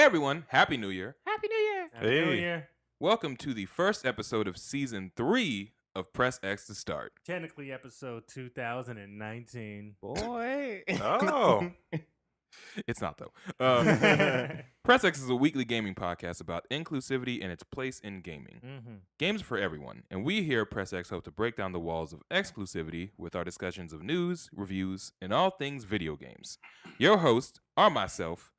everyone, Happy New Year. Happy New Year. Happy New Year. Welcome to the first episode of Season 3 of Press X to Start. Technically episode 2019. Boy. Oh. It's not, though. Press X is a weekly gaming podcast about inclusivity and its place in gaming. Games are for everyone, and we here at Press X hope to break down the walls of exclusivity with our discussions of news, reviews, and all things video games. Your hosts are myself,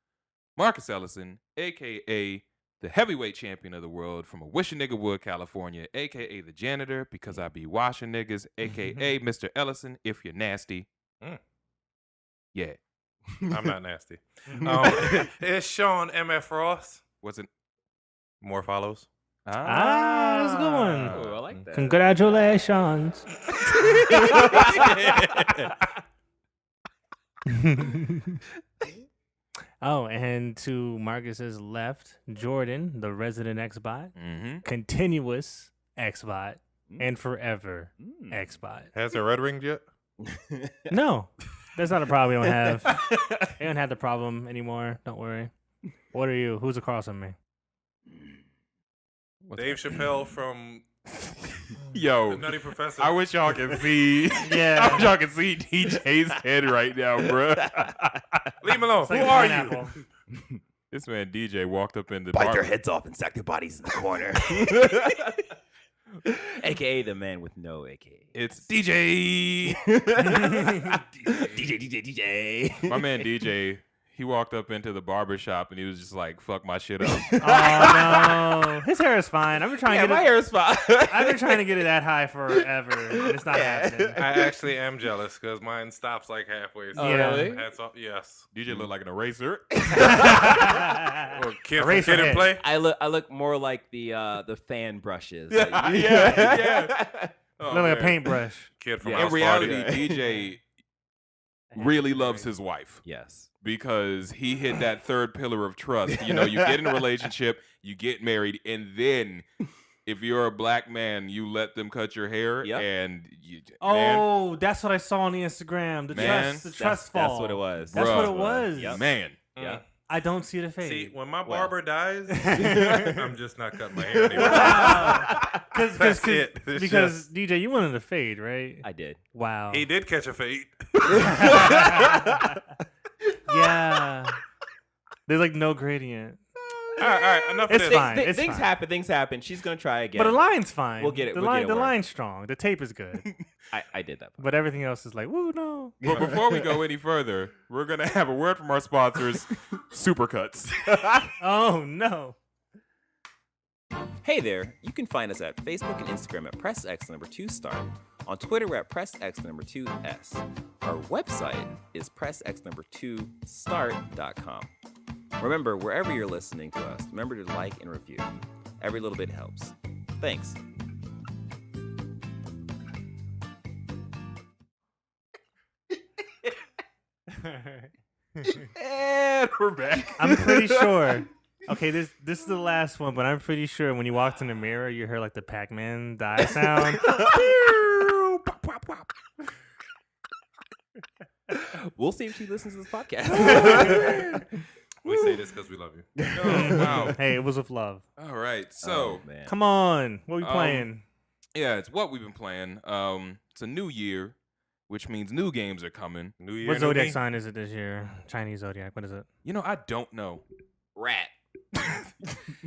Marcus Ellison, a.k.a. the heavyweight champion of the world from Wishanigga, California, a.k.a. the janitor because I be washing niggas, a.k.a. Mr. Ellison if you're nasty. Yeah. I'm not nasty. It's Sean M.F. Ross. What's it? More follows. That's a good one. Oh, I like that. Congratulations. Oh, and to Marcus's left, Jordan, the resident Xbot, continuous Xbot, and forever Xbot. Has it red ringed yet? No, that's not a problem we don't have. We don't have the problem anymore. Don't worry. What are you? Who's across from me? Dave Chappelle from Yo, The Nutty Professor. I wish y'all could see. I wish y'all could see DJ's head right now, bro. Leave him alone. It's like Who a are pineapple. you? This man DJ walked up in the Bite bar. their heads off and stack their bodies in the corner. AKA the man with no AKA. It's DJ. DJ. My man DJ, he walked up into the barber shop and he was just like, "Fuck my shit up." Oh no, his hair is fine. I've been trying to get hair is fine. I've been trying to get it that high forever, and it's not happening. I actually am jealous because mine stops like halfway. So Yeah. really? Hats off. Yes. DJ looked like an eraser. Or kid from Eraser Kid and head. Play. I look more like the fan brushes. Yeah. Oh, Look like a man. paintbrush. Kid from In House reality, Party. DJ really loves his wife Yes. because he hit that third pillar of trust. You know, you get in a relationship, you get married, and then if you're a black man, you let them cut your hair, Yep. and you, man, Oh, that's what I saw on the Instagram. The Man, trust, the trust fall. That's what it was. That's what it Bruh. was. Yep. man. Yeah. I don't see the fade. See, when my Well. barber dies, I'm just not cutting my hair anymore. Because That's it. It's because DJ, you wanted a fade, right? I did. Wow. He did catch a fade. Yeah. There's like no gradient. All right, enough of It's this. fine. It's Things fine. happen. Things happen. She's gonna try again. But the line's fine. We'll get it- The we'll get line, it the worked. line's strong. The tape is good. I did that. But everything else is like, woo, no. Well, before we go any further, we're gonna have a word from our sponsors, Supercuts. Oh no. Hey there, you can find us at Facebook and Instagram at PressX2Start. On Twitter, we're at PressX2S. Our website is PressX2Start.com. Remember, wherever you're listening to us, remember to like and review. Every little bit helps. Thanks. And we're back. I'm pretty sure. Okay, this is the last one, but I'm pretty sure when you walked in the mirror, you heard like the Pac-Man die sound. We'll see if she listens to this podcast. We say this because we love you. Oh, wow. Hey, it was with love. All right. So, man. Come on, what are we playing? yeah, it's what we've been playing. It's a new year, which means new games are coming. New year, What new zodiac me. sign is it this year? Chinese zodiac. What is it? You know, I don't know. Rat.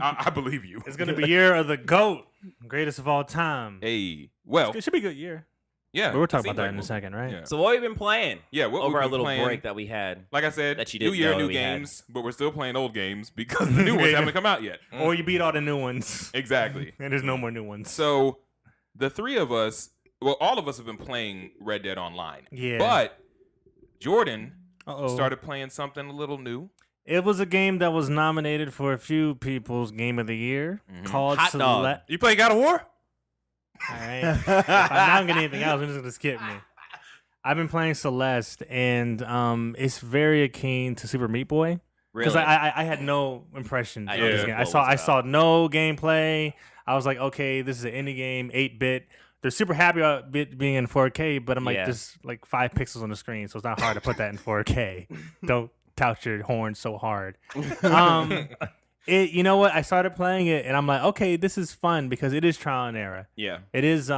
I believe you. It's gonna be year of the GOAT, greatest of all time. Hey, well, It should be a good year. yeah. But we'll talk it seems about that like in a second, right? Yeah. So what have you been playing? Yeah, what over we've our been little playing, break that we had? Like I said, that you new didn't year, know new we had. games, but we're still playing old games because the new ones haven't come out yet. Or you beat all the new ones, Exactly. and there's no more new ones. So the three of us, well, all of us have been playing Red Dead Online. Yeah. But Jordan Uh-oh. started playing something a little new. It was a game that was nominated for a few people's Game of the Year called Hot dog. Celeste. You play God of War? All right. If I'm not gonna anything else, I'm just gonna skip me. I've been playing Celeste, and it's very akin to Super Meat Boy because Really? I had no impression I of know this what game. it I was saw about. no gameplay. I was like, okay, this is an indie game, 8-bit. They're super happy about it being in 4K, but I'm like, Yeah. there's like 5 pixels on the screen, so it's not hard to put that in 4K. Don't tout your horn so hard. You know what? I started playing it and I'm like, okay, this is fun because it is trial and error. Yeah. It is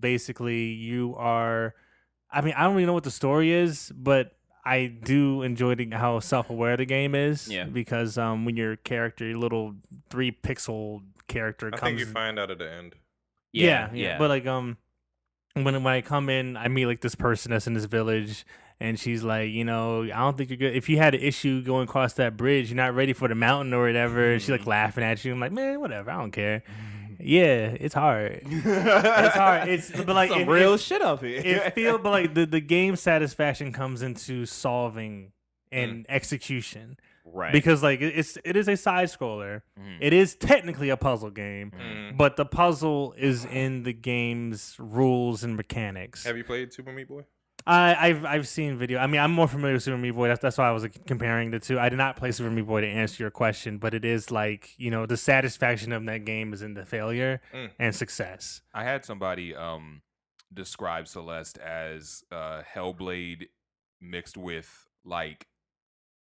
basically you are. I mean, I don't really know what the story is, but I do enjoy how self-aware the game is. Yeah. Because when your character, your little 3-pixel character I comes, think you find out at the end. yeah. But like when I come in, I meet like this person that's in this village, and she's like, I don't think you're good. If you had an issue going across that bridge, you're not ready for the mountain or whatever. And she's like laughing at you. I'm like, man, whatever, I don't care. Yeah, it's hard. It's hard. But like some real shit up here. but like the game satisfaction comes into solving and execution. Right. Because like it is a side scroller. It is technically a puzzle game, but the puzzle is in the game's rules and mechanics. Have you played Super Meat Boy? I've seen video. I mean, I'm more familiar with Super Meat Boy. That's why I was like, comparing the two. I did not play Super Meat Boy to answer your question, but it is like the satisfaction of that game is in the failure and success. I had somebody describe Celeste as Hellblade mixed with like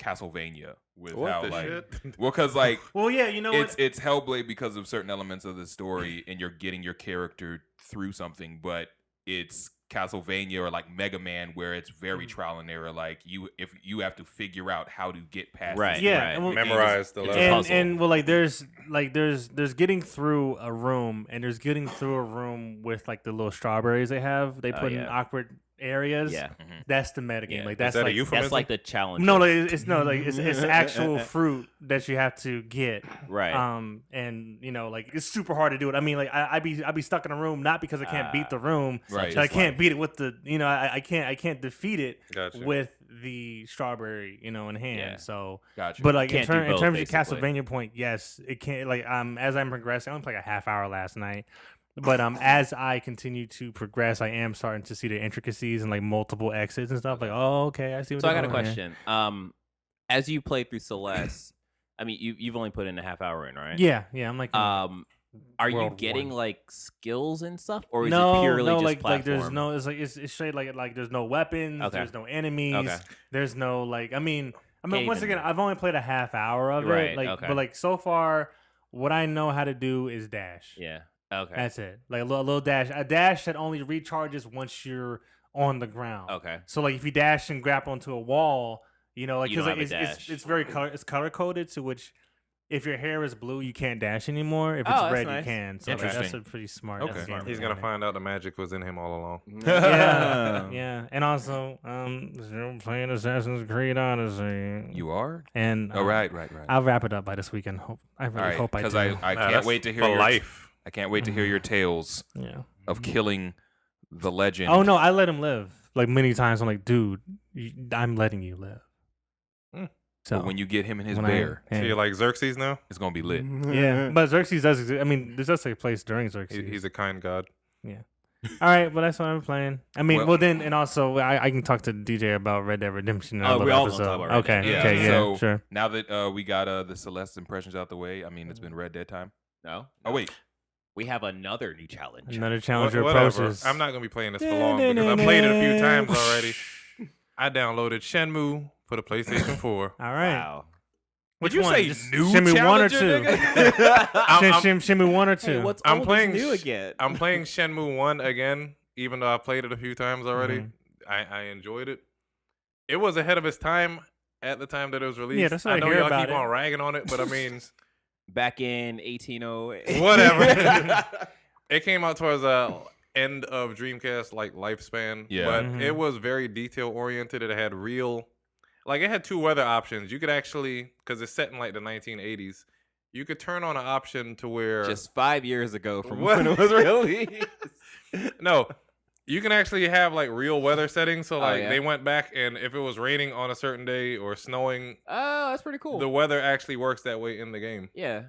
Castlevania with What how the like shit? well, because like Well, yeah, it's Hellblade because of certain elements of the story, and you're getting your character through something, but it's Castlevania or like Mega Man where it's very trial and error. Like if you have to figure out how to get past Right. this Yeah, thing. and well, Memorize the it's level. a and puzzle. and well, like there's getting through a room, and there's getting through a room with like the little strawberries they have. They put in yeah. awkward areas. Yeah. That's the metagame. Yeah. Like Is that's that a like euphemism? That's like the challenge. no, like it's actual fruit that you have to get. Right. And like it's super hard to do it. I mean, like I'd be stuck in a room not because I can't beat the room, Right. so I can't beat it with the I can't defeat it Gotcha. with the strawberry in hand. Yeah. So Gotcha. but like in, Can't do both, terms basically. of Castlevania point, yes, it can't. Like as I'm progressing, I only played like a half hour last night. But as I continue to progress, I am starting to see the intricacies and like multiple exits and stuff. Like, oh, okay, I see what. So I they're got a doing here. question. As you play through Celeste, I mean, you've only put in a half hour in, right? Yeah, I'm like. Are you World getting War. like skills and stuff, or is no, it purely no, just like platform? there's no. It's like it's straight like there's no weapons. Okay. There's no enemies. Okay. There's no like. I mean, once even- again, I've only played a half hour of Right, it. Like, okay. but like so far, what I know how to do is dash. Yeah. Okay. That's it. Like a little dash. A dash that only recharges once you're on the ground. Okay. So like if you dash and grab onto a wall, like You because don't like have a dash. it's very color coded, to which if your hair is blue you can't dash anymore. If Oh, it's that's red nice. you can. So like, that's Interesting. a pretty smart. Okay. game He's gonna mechanic. find out the magic was in him all along. Yeah, and also playing Assassin's Creed Odyssey. You are? And Right. I'll wrap it up by this weekend. I really All right, hope I because do. I Nah, can't that's wait to hear for your life. I can't wait to hear your tales Yeah. of killing the legend. Oh no, I let him live. Like many times, I'm like, dude, I'm letting you live. So But when you get him and his when bear, So you're like Xerxes now? it's gonna be lit. yeah, but Xerxes does exist. I mean, this does take place during Xerxes. He's a kind god. All right, well that's what I'm playing. I mean, Well- well then, and also I can talk to DJ about Red Dead Redemption. in Oh, another we all gonna episode. talk about Red Okay, Dead. okay, yeah, So sure. now that we got the Celeste impressions out the way, I mean it's been Red Dead time. No. Oh wait, We have another new challenge. Another challenger Whatever. approaches. I'm not gonna be playing this for long because I played it a few times already. I downloaded Shenmue for the PlayStation 4. All right. Wow. Which Would you one? say Just new Shenmue 1 or challenger, 2? nigga? Shenmue 1 or 2? Hey, what's I'm old playing is new sh- again? I'm playing Shenmue 1 again, even though I played it a few times already. Mhm. I enjoyed it. It was ahead of its time at the time that it was released. Yeah, that's what I know hear y'all about keep it. on ragging on it, but I mean, Back in 1808. whatever. It came out towards the end of Dreamcast lifespan. Yeah. But Mhm. it was very detail oriented. It had it had two weather options. You could actually, because it's set in like the 1980s, you could turn on an option to where Just 5 years ago from What? when it was released. no, you can actually have like real weather settings. So like yeah? they went back, and if it was raining on a certain day or snowing, Oh, that's pretty cool. the weather actually works that way in the game. Yeah.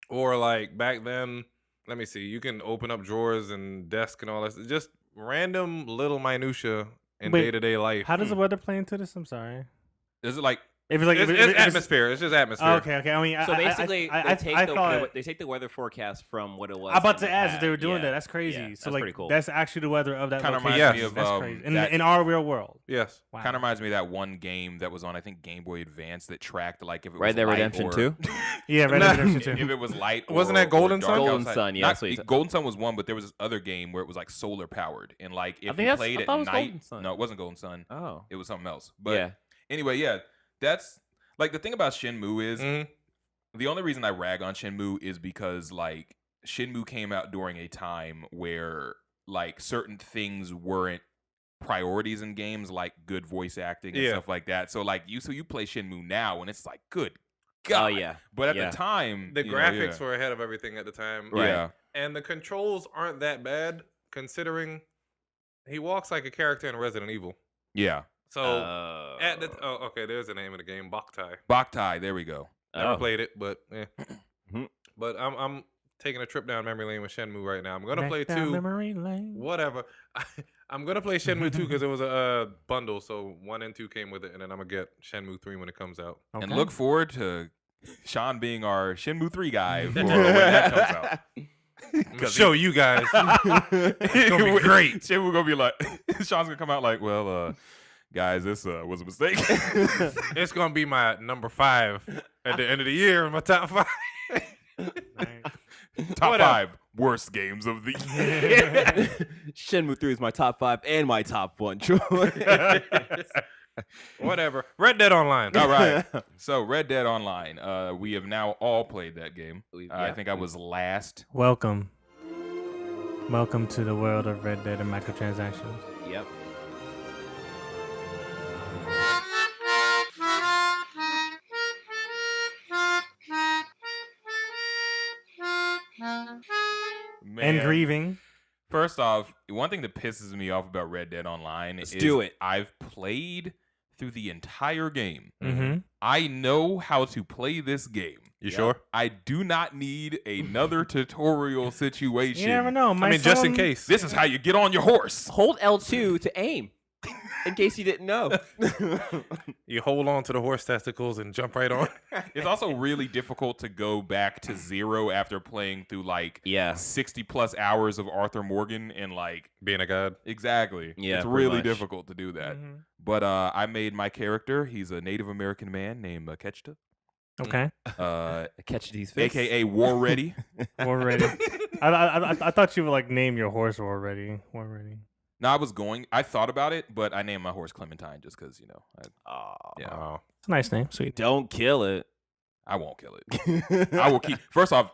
Or like back then, let me see, you can open up drawers and desk and all that. Just random little minutia in Wait, day-to-day life. How does the weather play into this? I'm sorry. is it like If it's like it's atmosphere. It's just atmosphere. Okay. I mean, So basically, they take the weather forecast from what it was. I'm about to ask if they were doing that. That's crazy. Yeah, so that's like, pretty cool. that's actually the weather of that Kind of location. reminds me of that's crazy. In our real world. Yes. Wow. Kind of reminds me of that one game that was on, I think, Game Boy Advance that tracked like if it was Red Dead light Redemption or, 2? Yeah, Red Dead Redemption 2. If it was light, Wasn't or, that Golden or Sun? dark Golden outside. Sun, yeah. Golden Sun was one, but there was this other game where it was like solar powered, and like if you played at night, no, it wasn't Golden Sun. Oh, it was something else. But anyway, yeah, that's like the thing about Shenmue is the only reason I rag on Shenmue is because like Shenmue came out during a time where like certain things weren't priorities in games, like good voice acting and stuff like that. So like you play Shenmue now, and it's like good God. Oh yeah. But at the time, the graphics were ahead of everything at the time. Right. Yeah. And the controls aren't that bad considering he walks like a character in Resident Evil. Yeah. So okay, there's the name of the game, Boktai. Boktai, there we go. Never played it, but But I'm taking a trip down memory lane with Shenmue right now. I'm gonna play 2. Memory lane. Whatever. I'm gonna play Shenmue 2 because it was a bundle, so 1 and 2 came with it, and then I'm gonna get Shenmue 3 when it comes out. Okay. And look forward to Sean being our Shenmue 3 guy for when that comes out. Show you guys. It's gonna be great. Shenmue gonna be like, Sean's gonna come out like, well, guys, this was a mistake. It's gonna be my number 5 at the end of the year. My top 5. Top 5 worst games of the year. Shenmue 3 is my top 5 and my top 1 choice. Whatever. Red Dead Online. All right. So Red Dead Online. We have now all played that game. I think I was last. Welcome to the world of Red Dead and microtransactions. Yep. Man. And grieving. First off, one thing that pisses me off about Red Dead Online is I've played through the entire game. Mm-hmm. I know how to play this game. You sure? I do not need another tutorial situation. You never know. Just in case. This is how you get on your horse. Hold L2 to aim. In case you didn't know. You hold on to the horse testicles and jump right on. It's also really difficult to go back to 0 after playing through like 60 plus hours of Arthur Morgan and like being a god. Exactly. Yeah, it's really difficult to do that. Mm-hmm. But I made my character. He's a Native American man named Ketchta. Okay. Catch these fists. AKA War Ready. War Ready. I thought you would like name your horse War Ready. War Ready. No, I thought about it, but I named my horse Clementine just because, you know. It's a nice name. Sweet. Don't kill it. I won't kill it. I will keep. First off,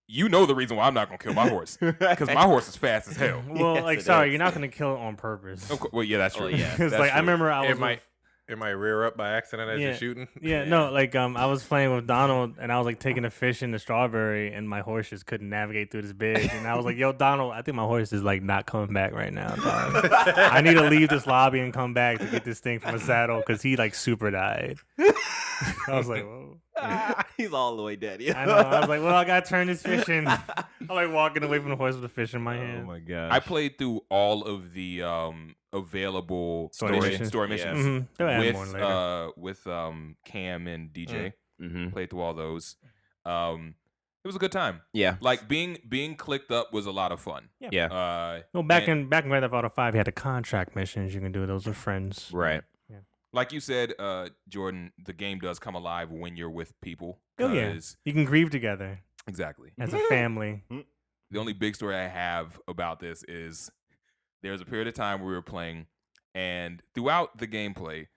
you know the reason why I'm not going to kill my horse. Because my horse is fast as hell. Well, you're not going to kill it on purpose. Of course, well, yeah, that's true. Because I remember I was... It might rear up by accident as you're shooting. Yeah, no, I was playing with Donald and I was like taking a fish in the strawberry and my horse just couldn't navigate through this big. And I was like, yo, Donald, I think my horse is like not coming back right now, dog. I need to leave this lobby and come back to get this thing from a saddle because he like super died. I was like, whoa. He's all the way dead. I know. I was like, well, I got to turn this fish in. I'm like walking away from the horse with the fish in my hand. Oh my god. I played through all of the available story missions with Cam and DJ. Played through all those. It was a good time. Yeah, like being clicked up was a lot of fun. Yeah. Well, back in Grand Theft Auto 5, you had the contract missions. You can do those with friends. Right. Yeah. Like you said, Jordan, the game does come alive when you're with people. Oh yeah. You can grieve together. Exactly. As a family. The only big story I have about this is there was a period of time where we were playing, and throughout the gameplay,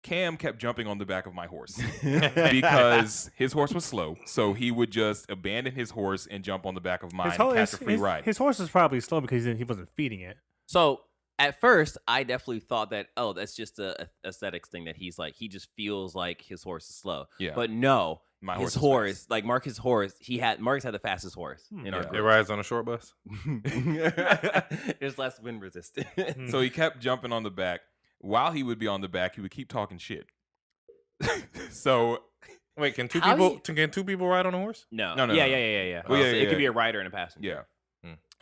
Cam kept jumping on the back of my horse because his horse was slow. So he would just abandon his horse and jump on the back of mine and catch a free ride. His horse is probably slow because he wasn't feeding it. So at first, I definitely thought that, that's just a aesthetics thing that he's like, he just feels like his horse is slow. Yeah. But no. Marcus had the fastest horse in our group. It rides on a short bus. There's less wind resistant. So he kept jumping on the back. While he would be on the back, he would keep talking shit. So wait, can two people ride on a horse? No. Yeah. Well, it could be a rider and a passenger. Yeah.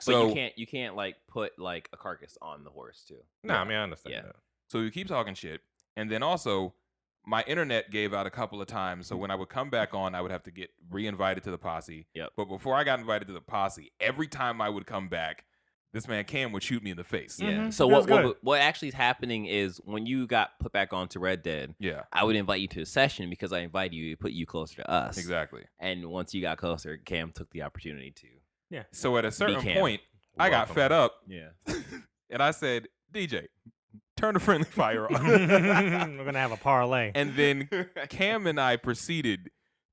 So you can't like put like a carcass on the horse too. No, I mean I understand that. So he keep talking shit, and then also my internet gave out a couple of times. So when I would come back on, I would have to get re-invited to the posse. Yep. But before I got invited to the posse, every time I would come back, this man Cam would shoot me in the face. Yeah. So what actually is happening is when you got put back onto Red Dead, I would invite you to a session because I invited you to put you closer to us. Exactly. And once you got closer, Cam took the opportunity to. Yeah. So at a certain point, I got fed up. Yeah. And I said, DJ, turn the friendly fire on. We're gonna have a parlay. And then Cam and I proceeded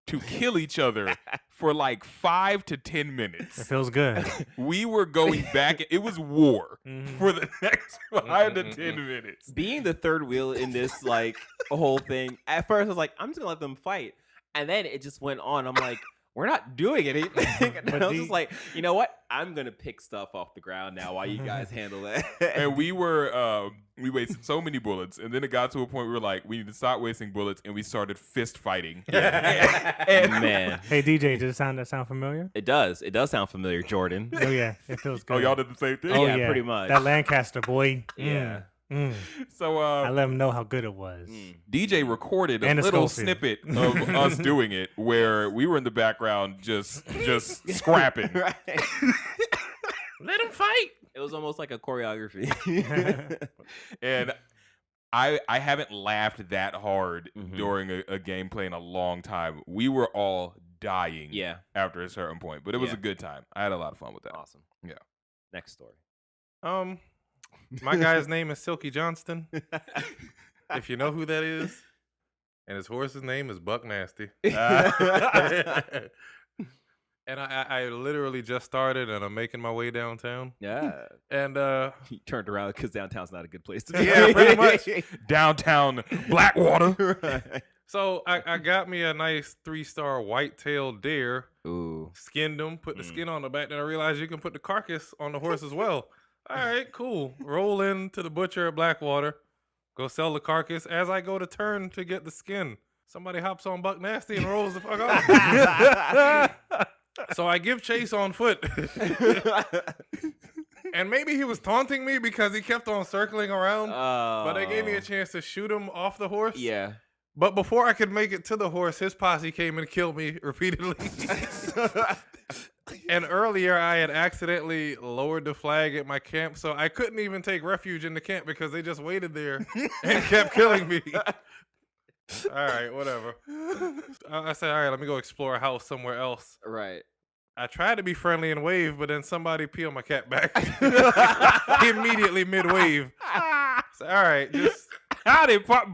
to kill each other for like 5 to 10 minutes. It feels good. We were going back. It was war for the next 5 to 10 minutes. Being the third wheel in this like whole thing, at first I was like, I'm just gonna let them fight, and then it just went on. I'm like, we're not doing anything. And I was just like, you know what? I'm gonna pick stuff off the ground now while you guys handle it. And we wasted so many bullets, and then it got to a point where we were like, we need to stop wasting bullets, and we started fist fighting. Man, hey DJ, does that sound familiar? It does. It does sound familiar, Jordan. Oh yeah, it feels good. Oh, y'all did the same thing? Oh yeah, pretty much. That Lancaster boy. Yeah. So I let him know how good it was. DJ recorded a little snippet of us doing it where we were in the background just scrapping. Right. Let him fight. It was almost like a choreography. And I haven't laughed that hard during a gameplay in a long time. We were all dying after a certain point, but it was a good time. I had a lot of fun with that. Awesome. Yeah. Next story. My guy's name is Silky Johnston. If you know who that is. And his horse's name is Buck Nasty. And I literally just started and I'm making my way downtown. Yeah. And he turned around because downtown's not a good place to be. Yeah, pretty much. Downtown Blackwater. Right. So I got me a nice 3-star white-tailed deer. Ooh. Skinned him, put the skin on the back. Then I realized you can put the carcass on the horse as well. All right, cool. Roll into the butcher at Blackwater. Go sell the carcass. As I go to turn to get the skin, somebody hops on Buck Nasty and rolls the fuck off. So I give chase on foot. And maybe he was taunting me because he kept on circling around. But they gave me a chance to shoot him off the horse. Yeah. But before I could make it to the horse, his posse came and killed me repeatedly. And earlier, I had accidentally lowered the flag at my camp, so I couldn't even take refuge in the camp because they just waited there and kept killing me. All right, whatever. I said, all right, let me go explore a house somewhere else. Right. I tried to be friendly and wave, but then somebody peeled my cat back immediately mid-wave. So, all right, just... How did pop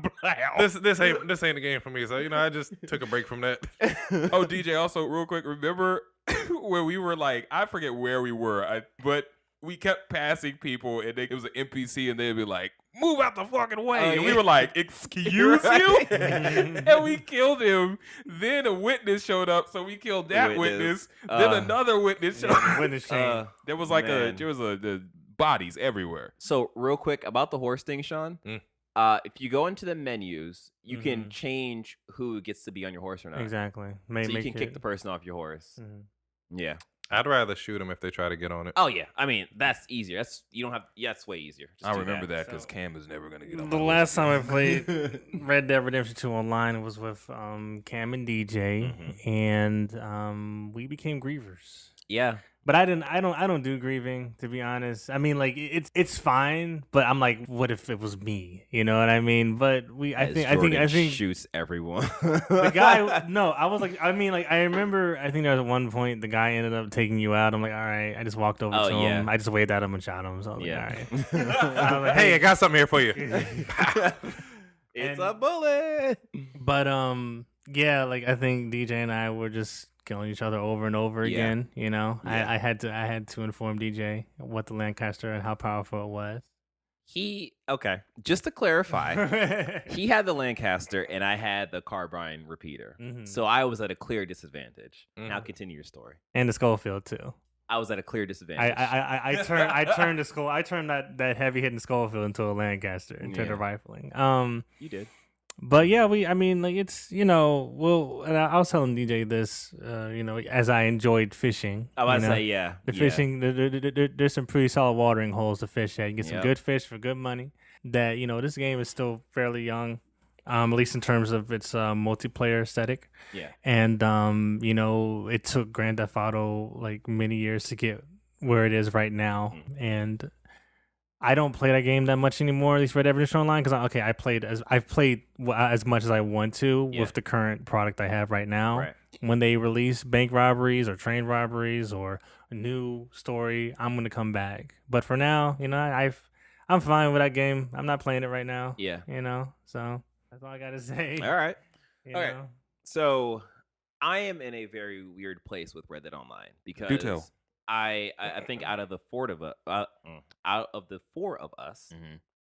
this ain't the game for me. So I just took a break from that. Oh, DJ, also real quick, remember where we were like, I forget where we were, but we kept passing people, and it was an NPC, and they'd be like, "Move out the fucking way!" And we were like, "Excuse you?" And we killed him. Then a witness showed up, so we killed that witness. Then another witness showed up. Witness chain. There was like the bodies everywhere. So real quick about the horse thing, Sean. If you go into the menus, you can change who gets to be on your horse or not. Exactly. So you can kick the person off your horse. Yeah. I'd rather shoot them if they try to get on it. Oh yeah. I mean, that's easier. That's way easier. Just I do remember that because Cam is never gonna get on. The last time I played Red Dead Redemption 2 Online was with Cam and DJ, and we became grievers. Yeah. But I don't do grieving, to be honest. I mean, like it's fine, but I'm like, what if it was me? You know what I mean? But I think shoots everyone. The guy, no, I was like, I mean, like I remember, I think there was at one point the guy ended up taking you out. I'm like, all right, I just walked over to him. I just waved at him and shot him. So I was like, all right. I was like, hey, I got something here for you. It's a bullet. But yeah, like I think DJ and I were just killing each other over and over again. You know, I had to inform DJ what the Lancaster and how powerful it was. Just to clarify, he had the Lancaster and I had the carbine repeater. So I was at a clear disadvantage. Now continue your story. And the Schofield too. I was at a clear disadvantage. I turned that heavy hitting Schofield into a Lancaster and turned to rifling. You did. But yeah, I mean, like it's, and I was telling DJ this, as I enjoyed fishing. I was say, the fishing. There's some pretty solid watering holes to fish at. You get some good fish for good money. That this game is still fairly young. at least in terms of its multiplayer aesthetic. Yeah. And it took Grand Theft Auto like many years to get where it is right now. And I don't play that game that much anymore, at least Red Dead Redemption Online, because I've played as much as I want to with the current product I have right now. Right. When they release bank robberies or train robberies or a new story, I'm gonna come back. But for now, I'm fine with that game. I'm not playing it right now. Yeah. So that's all I gotta say. All right. You Okay. know? So I am in a very weird place with Red Dead Online because Do tell. I think out of the four of us,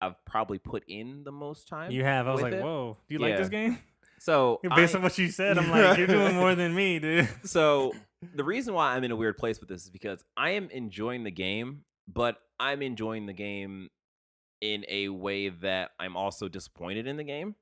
I've probably put in the most time. You have. I was with like, it. whoa, do you like this game? So Based on what you said, I'm like, you're doing more than me, dude. So the reason why I'm in a weird place with this is because I am enjoying the game, but I'm enjoying the game in a way that I'm also disappointed in the game.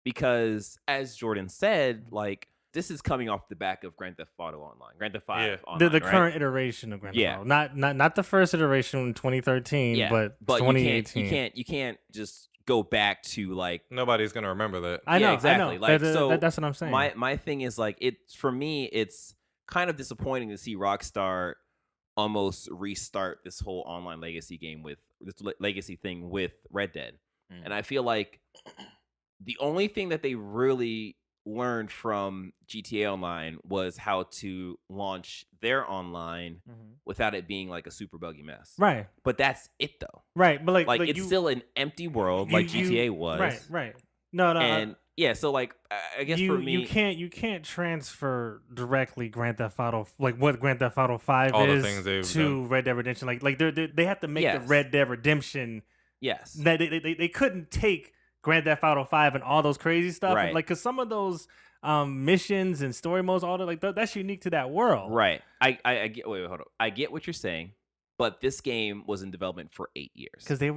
Because as Jordan said, like, this is coming off the back of Grand Theft Auto Online, Grand Theft 5 Online, the right? current iteration of Grand Theft Auto, not the first iteration in 2013, but 2018. You can't just go back to like Nobody's gonna remember that. I know exactly. I know. Like that's what I'm saying. My thing is like for me, it's kind of disappointing to see Rockstar almost restart this whole online legacy game with this legacy thing with Red Dead, and I feel like the only thing that they really learned from GTA Online was how to launch their online without it being like a super buggy mess. Right. But that's it though. Right. But like it's still an empty world like GTA was. Right. No. And yeah, so like I guess for me, you can't transfer directly Grand Theft Auto, like what Grand Theft Auto 5 all is the things they've to done. Red Dead Redemption. Like they have to make the Red Dead Redemption. Yes. They couldn't take Grand Theft Auto 5 and all those crazy stuff. Right. Like, because some of those missions and story modes, all that, like that's unique to that world. Right. I get. Wait, hold on. I get what you're saying, but this game was in development for 8 years. Because they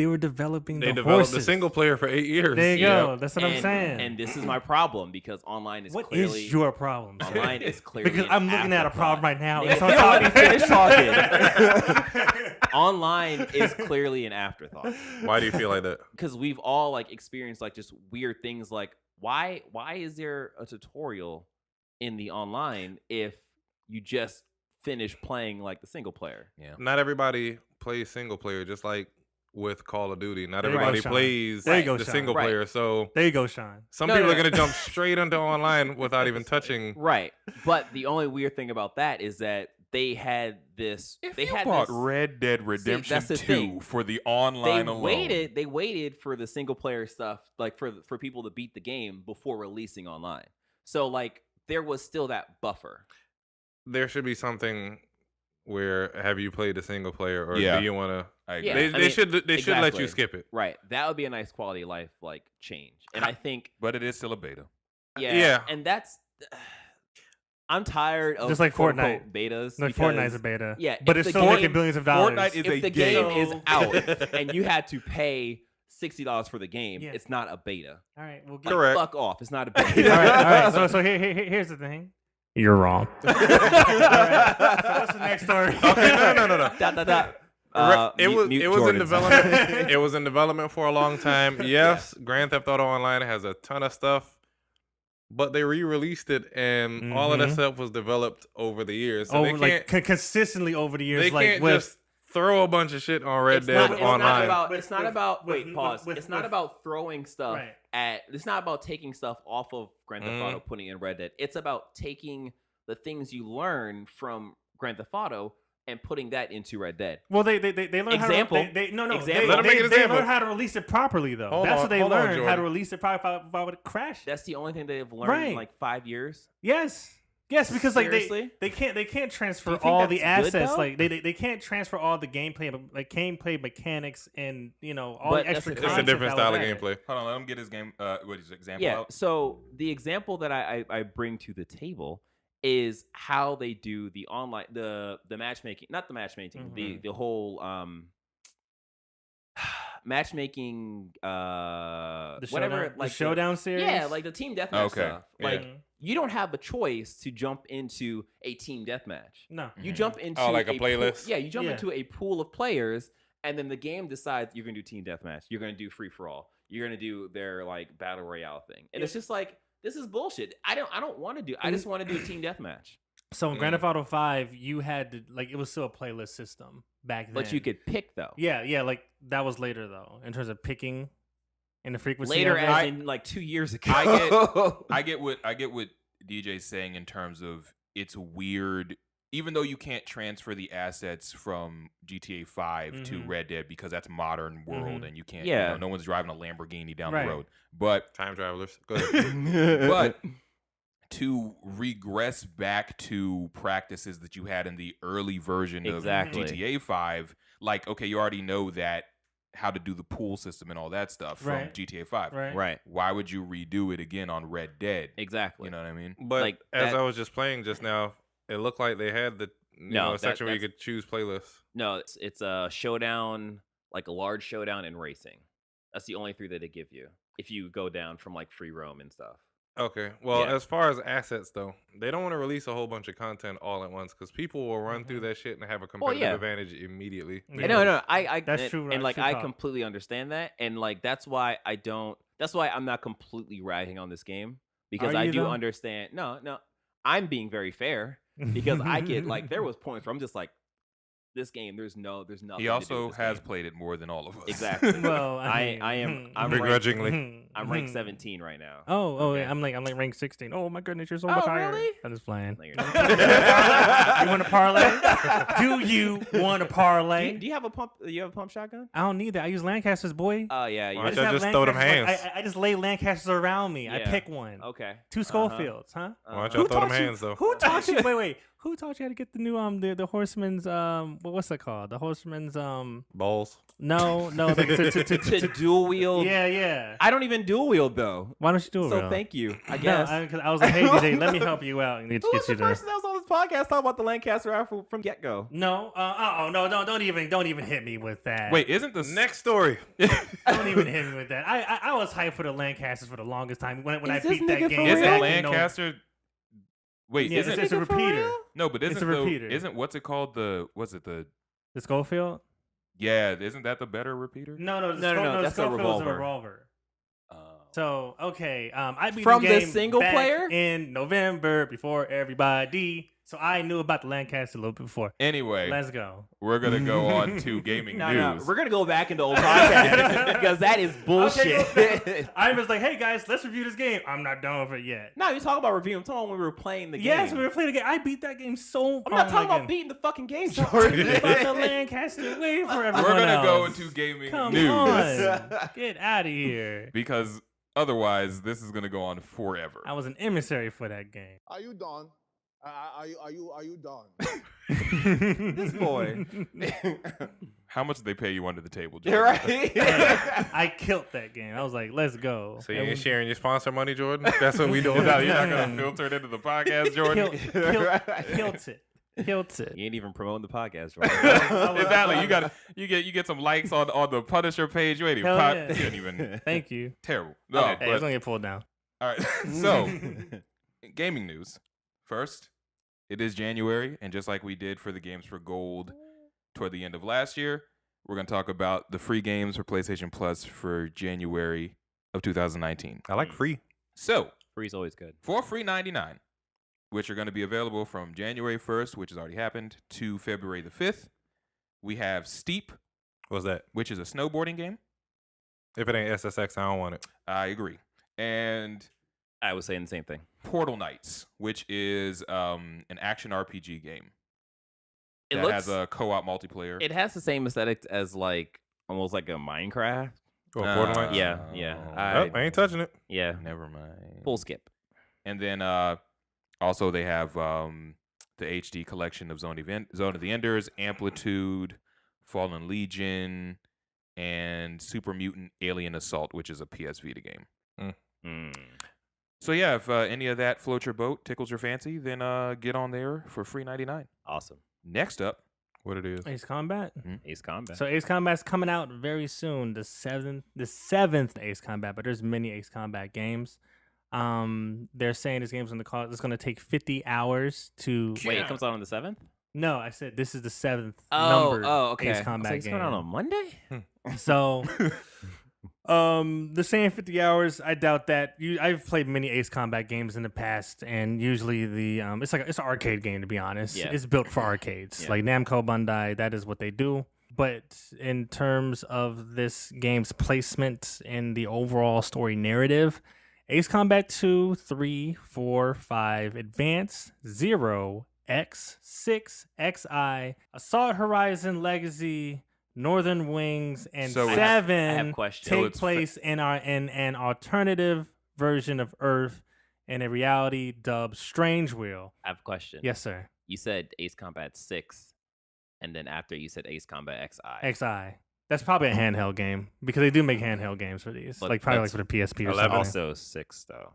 were developing They the developed horses. the single player for 8 years. There you go. That's what I'm saying. And this is my problem because online is what clearly is your problem? online is clearly because I'm looking at a problem right now. Nigga, So I'm let me finish talking. Online is clearly an afterthought. Why do you feel like that? Because we've all like experienced like just weird things like why is there a tutorial in the online if you just finish playing like the single player? Yeah. Not everybody plays single player, just like with Call of Duty. Not There you go, everybody Sean. plays There you go, the Sean. single Right. player. So there you go, Sean. some No, people no, are no. gonna jump straight into online without even touching. Right. But the only weird thing about that is that they had this. If they you had bought this, Red Dead Redemption that's the 2 thing. for the online alone. They waited for the single player stuff, like for people to beat the game before releasing online. So like there was still that buffer. There should be something where have you played a single player or Yeah. do you want to? I agree. Yeah. They should let exactly. you skip it. Right. That would be a nice quality of life like change. And I think But it is still a beta. Yeah. And that's I'm tired of Just like quote-unquote Fortnite. betas. Like because- Fortnite's a beta. Yeah, but if it's the still game- making billions of dollars. Fortnite is if a the game game. is out and you had to pay $60 for the game, Yeah. it's not a beta. All right, we'll Like, get Correct. fuck off. It's not a all beta. right. So here's the thing. You're wrong. All right. So what's the next story? Okay, no. Dot, dot, dot. It was mute in Jordan's. development. It was in development for a long time. Yes, Grand Theft Auto Online has a ton of stuff, but they re-released it, and all of that stuff was developed over the years. So Over they can't consistently over the years. they like can't with just throw a bunch of shit on Red Dead Online. It's not about. with- Wait, pause. with- It's not with- about throwing stuff Right. at. It's not about taking stuff off of Grand Theft Auto, putting it in Red Dead. It's about taking the things you learn from Grand Theft Auto and putting that into Red Dead. Well, they learn Example. how to Example. Let 'em make an they example. learn how to release it properly though. Hold That's on, what they hold on, learned how Jordan. to release it properly. If I would crash. That's the only thing they've learned Right. in like 5 years. Yes, because like Seriously? they can't Do transfer you think all the that's good, assets. though? Like they can't transfer all the gameplay mechanics and all But the extra. that's It's a content different that was style of added. gameplay. Hold on, let him get his game. What is his example? Yeah. out. So the example that I bring to the table is how they do the online the matchmaking, not the matchmaking, the whole matchmaking The whatever showdown, like the showdown series. Yeah, like the team deathmatch Okay, stuff. yeah. Like you don't have a choice to jump into a team deathmatch. No. You jump into like a pool- playlist? yeah, you jump Yeah. into a pool of players, and then the game decides you're gonna do team deathmatch. You're gonna do free for all. you're gonna do their like battle royale thing, and it's just like this is bullshit. I don't want to do. I just want to do a team deathmatch. So in Grand Theft Auto 5, you had to like it was still a playlist system back then. But you could pick though. Yeah, like that was later though in terms of picking and the frequency. Later, of it. as in like 2 years ago. I get what DJ's saying in terms of it's weird. Even though you can't transfer the assets from GTA 5 to Red Dead because that's modern world and you can't, no one's driving a Lamborghini down the road. But time travelers, go ahead. But to regress back to practices that you had in the early version of GTA 5, like, okay, you already know that how to do the pool system and all that stuff from GTA 5. Right. Why would you redo it again on Red Dead? Exactly. You know what I mean? But like as I was just playing just now, it looked like they had the section where you could choose playlists. No, it's a showdown, like a large showdown in racing. That's the only 3 that they give you if you go down from like free roam and stuff. Okay. Well, as far as assets though, they don't want to release a whole bunch of content all at once because people will run through that shit and have a competitive advantage immediately. No, I that's true. And like I completely understand that, and like that's why I'm not completely ragging on this game because I do understand. No, I'm being very fair because I get like there was points where I'm just like, this game, there's nothing. He also has game. played it more than all of us. Exactly. Well, I'm begrudgingly. I'm ranked 17 right now. Oh, I'm like ranked 16. Oh my goodness, you're so much higher. Really? I'm just playing. No, you want to parlay? Do you want to parlay? Do you have a pump? You have a pump shotgun? I don't need that. I use Lancasters, boy. Oh yeah. Why don't you just throw them hands? I just lay Lancasters around me. I pick one. Okay. 2 Schofields, huh? Why don't you throw them hands though? Who taught you? Wait. Who taught you how to get the new the horseman's what's that called? The horseman's balls. No, to dual wield. Yeah. I don't even dual wield though. Why don't you do it? So thank you. I guess. No, I was like, hey DJ, let me help you out and get Who was you the there. person that was on this podcast talking about the Lancaster rifle from get go? No, no, don't even hit me with that. Wait, isn't the next story? Don't even hit me with that. I was hyped for the Lancasters for the longest time when I beat that game. Is the Lancaster? Wait, yeah, it's a repeater. No, but it's a repeater. Isn't what's it called? The Schofield? Yeah, isn't that the better repeater? No. That's a revolver. So okay, I beat from the game the single back player in November before everybody. So I knew about the Lancaster a little bit before. Anyway, let's go. We're gonna go on to gaming news. No, we're gonna go back into old podcast because that is bullshit. Okay, I was like, hey guys, let's review this game. I'm not done with it yet. No, you talk about reviewing. I'm talking about when we were playing the game. Yes, we were playing the game. I beat that game so. I'm not talking about beating the fucking game, Jordan. About the Lancaster. Wait for everyone We're gonna else. go into gaming Come news. On. Get out of here. Because otherwise, this is gonna go on forever. I was an emissary for that game. Are you done? Are you done? This boy. How much did they pay you under the table, You're Jordan? right. I killed that game. I was like, let's go. So you ain't sharing your sponsor money, Jordan? That's what we doing. You're not gonna filter it into the podcast, Jordan. Killed it. You ain't even promoting the podcast, right? Exactly. You get some likes on the Punisher page. You ain't even you ain't even. Thank you. Terrible. No, hey, it's gonna get pulled down. All right. So, gaming news. First, it is January, and just like we did for the games for gold toward the end of last year, we're going to talk about the free games for PlayStation Plus for January of 2019. I like free. So, free's always good. For free $99, which are going to be available from January 1st, which has already happened, to February the 5th, we have Steep. What's that? Which is a snowboarding game. If it ain't SSX, I don't want it. I agree. And I was saying the same thing. Portal Knights, which is an action RPG game. It has a co-op multiplayer. It has the same aesthetics as like almost like a Minecraft. Oh, Portal Knights? Yeah. I ain't touching it. Yeah. Never mind. Full skip. And then also they have the HD collection of Zone of the Enders, Amplitude, Fallen Legion, and Super Mutant Alien Assault, which is a PS Vita game. So yeah, if any of that floats your boat, tickles your fancy, then get on there for free $99. Awesome. Next up, what it is? Ace Combat. Ace Combat. So Ace Combat's coming out very soon. The seventh Ace Combat, but there's many Ace Combat games. They're saying this game's it's gonna take 50 hours to. Wait, it comes out on the 7th? No, I said this is the 7th number. Okay. Ace Combat it's game. coming out on Monday. So The same 50 hours, I doubt that. I've played many Ace Combat games in the past, and usually it's an arcade game, to be honest. Yeah. It's built for arcades. Yeah. Like Namco Bandai, that is what they do. But in terms of this game's placement in the overall story narrative, Ace Combat 2, 3, 4, 5, Advance, 0, X, 6, XI, Assault Horizon Legacy, Northern Wings, and So it's- 7 I have questions. take it's place in an alternative version of Earth in a reality dubbed Strange Wheel. I have a question. Yes, sir. You said Ace Combat 6, and then after you said Ace Combat XI. XI. That's probably a handheld game because they do make handheld games for these, But like probably like that's for the PSP or 11. something. Also 6, though.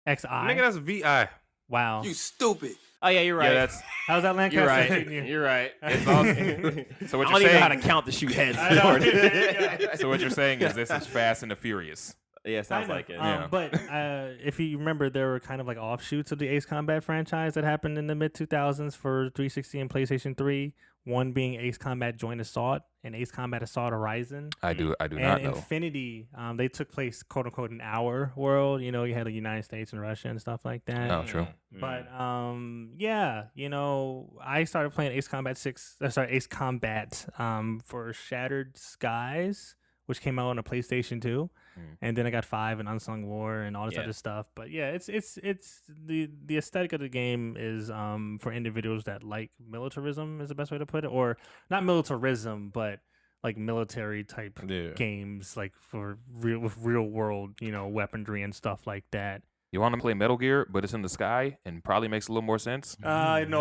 XI. Nigga, that's VI. Wow. stupid. Oh, yeah, you're right. Yeah, that's How's that Lancaster You're right. treating you? You're right. it's awesome. So what I you're don't even know how to saying? count to shoot heads. I know. So what you're saying is this is Fast and the Furious. Yeah, sounds Kind of. like it. Yeah. But if you remember, there were kind of like offshoots of the Ace Combat franchise that happened in the mid 2000s for 360 and PlayStation 3. One being Ace Combat Joint Assault and Ace Combat Assault Horizon. I do And not know. Infinity, they took place quote unquote in our world. You know, you had the United States and Russia and stuff like that. Oh, true. But yeah, you know, I started playing Ace Combat Ace Combat for Shattered Skies, which came out on a PlayStation 2. And then I got 5 and Unsung War and all this Yeah. other stuff. But yeah, it's the aesthetic of the game is for individuals that like militarism is the best way to put it, or not militarism, but like military type Yeah. games, like for real world, you know, weaponry and stuff like that. You want to play Metal Gear, but it's in the sky and probably makes a little more sense. No,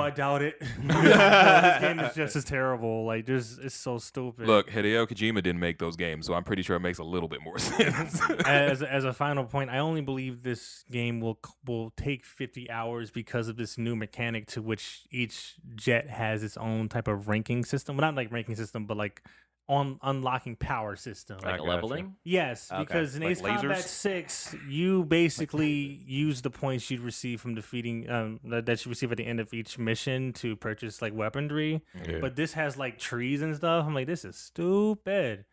I doubt it. This game is just as terrible. Like, it's so stupid. Look, Hideo Kojima didn't make those games, so I'm pretty sure it makes a little bit more sense. as a final point, I only believe this game will take 50 hours because of this new mechanic to which each jet has its own type of ranking system. Well, not like ranking system, but like on unlocking power system. Like gotcha. leveling? Yes, Okay. because in Like Ace Combat lasers? 6, you basically use the points you'd receive from defeating that you receive at the end of each mission to purchase like weaponry. Yeah. But this has like trees and stuff. I'm like, this is stupid.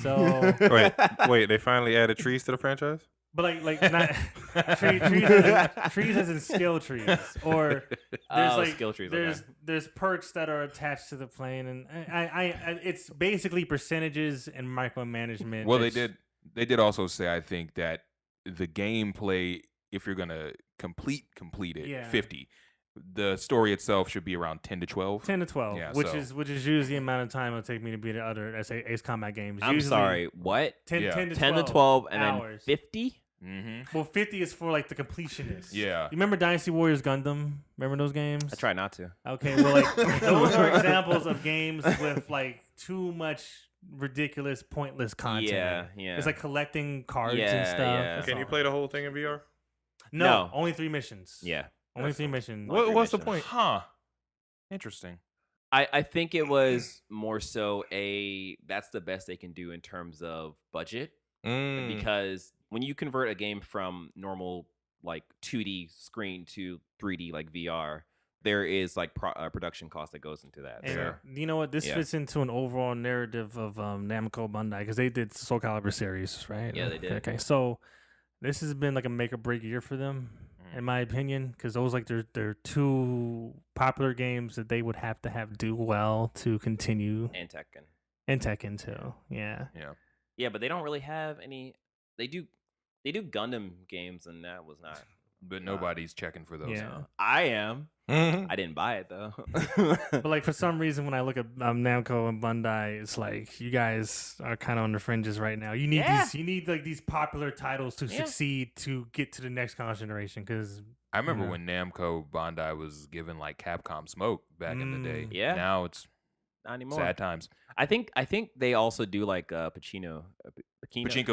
So, Wait, they finally added trees to the franchise? but like not trees as in skill trees, or there's like skill trees. there's perks that are attached to the plane, and I it's basically percentages and micromanagement. Well, It's- they did also say, I think, that the gameplay, if you're gonna complete it, Yeah. 50. The story itself should be around 10 to 12. 10 to 12, Yeah, which so- is usually the amount of time it'll take me to beat the other Ace Combat games. I'm Usually sorry, what? 10, Yeah. 10 to 10 12, to 12 and hours. then 50? Mm-hmm. Well, 50 is for like the completionists. Yeah. You remember Dynasty Warriors Gundam? Remember those games? I try not to. Okay, well, like those are examples of games with like too much ridiculous, pointless content. Yeah. It's like collecting cards and Yeah, stuff. yeah. That's Can you all. play the whole thing in VR? No, No. only 3 missions. Yeah. Only 3 missions. What- What's the missions. point? Huh. Interesting. I think it was more so that's the best they can do in terms of budget. Mm. Because when you convert a game from normal like 2D screen to 3D like VR, there is like production cost that goes into that. And So, you know what? This Yeah. fits into an overall narrative of Namco Bandai because they did Soul Calibur series, right? Yeah, they did. Okay, so this has been like a make or break year for them, in my opinion, because those like they're 2 popular games that they would have to do well to continue, and Tekken. and Tekken too. Yeah. Yeah, but they don't really have any. They do Gundam games, and that was not. But nobody's checking for those. Yeah. I am. Mhm. I didn't buy it though. But like for some reason, when I look at Namco and Bandai, it's like you guys are kind of on the fringes right now. You need these popular titles to Yeah. succeed to get to the next console generation. Because I remember Yeah. when Namco Bandai was given like Capcom smoke back in the day. Yeah. Now it's Not anymore. sad times. I think they also do like Pachinko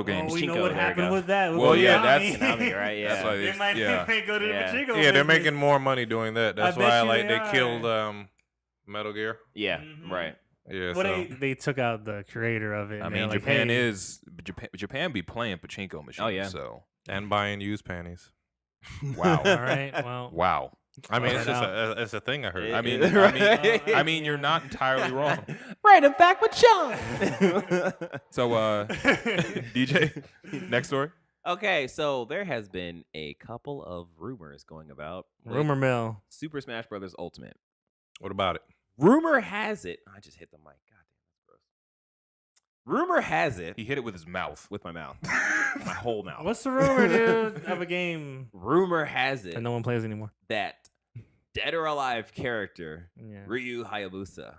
games. we know Pachinko, what there you happened go. with that. with Well, yeah, Konami. that's- Konami, right? Yeah. That's why They might go to Yeah. the Pachinko Yeah, they're business. making more money doing that. That's I bet why you like they they killed are. Metal Gear. Yeah, Mhm. right. Yeah, Well, so they took out the creator of it. I and mean, they're like, Japan hey, is Japan be playing pachinko machines. Oh, yeah. So and buying used panties. wow, all right. Well, wow. I mean, it's Right just out. it's a thing I heard. I mean, you're not entirely wrong. Random fact with Sean. So, DJ, next story. Okay, so there has been a couple of rumors going about with Rumor mill. Super Smash Brothers Ultimate. What about it? Rumor has it. I just hit the mic. God damn, that's gross. Rumor has it He hit it with his mouth. with my mouth, my whole mouth. What's the rumor, dude, of a game Rumor has it that no one plays anymore? that Dead or Alive character Yeah. Ryu Hayabusa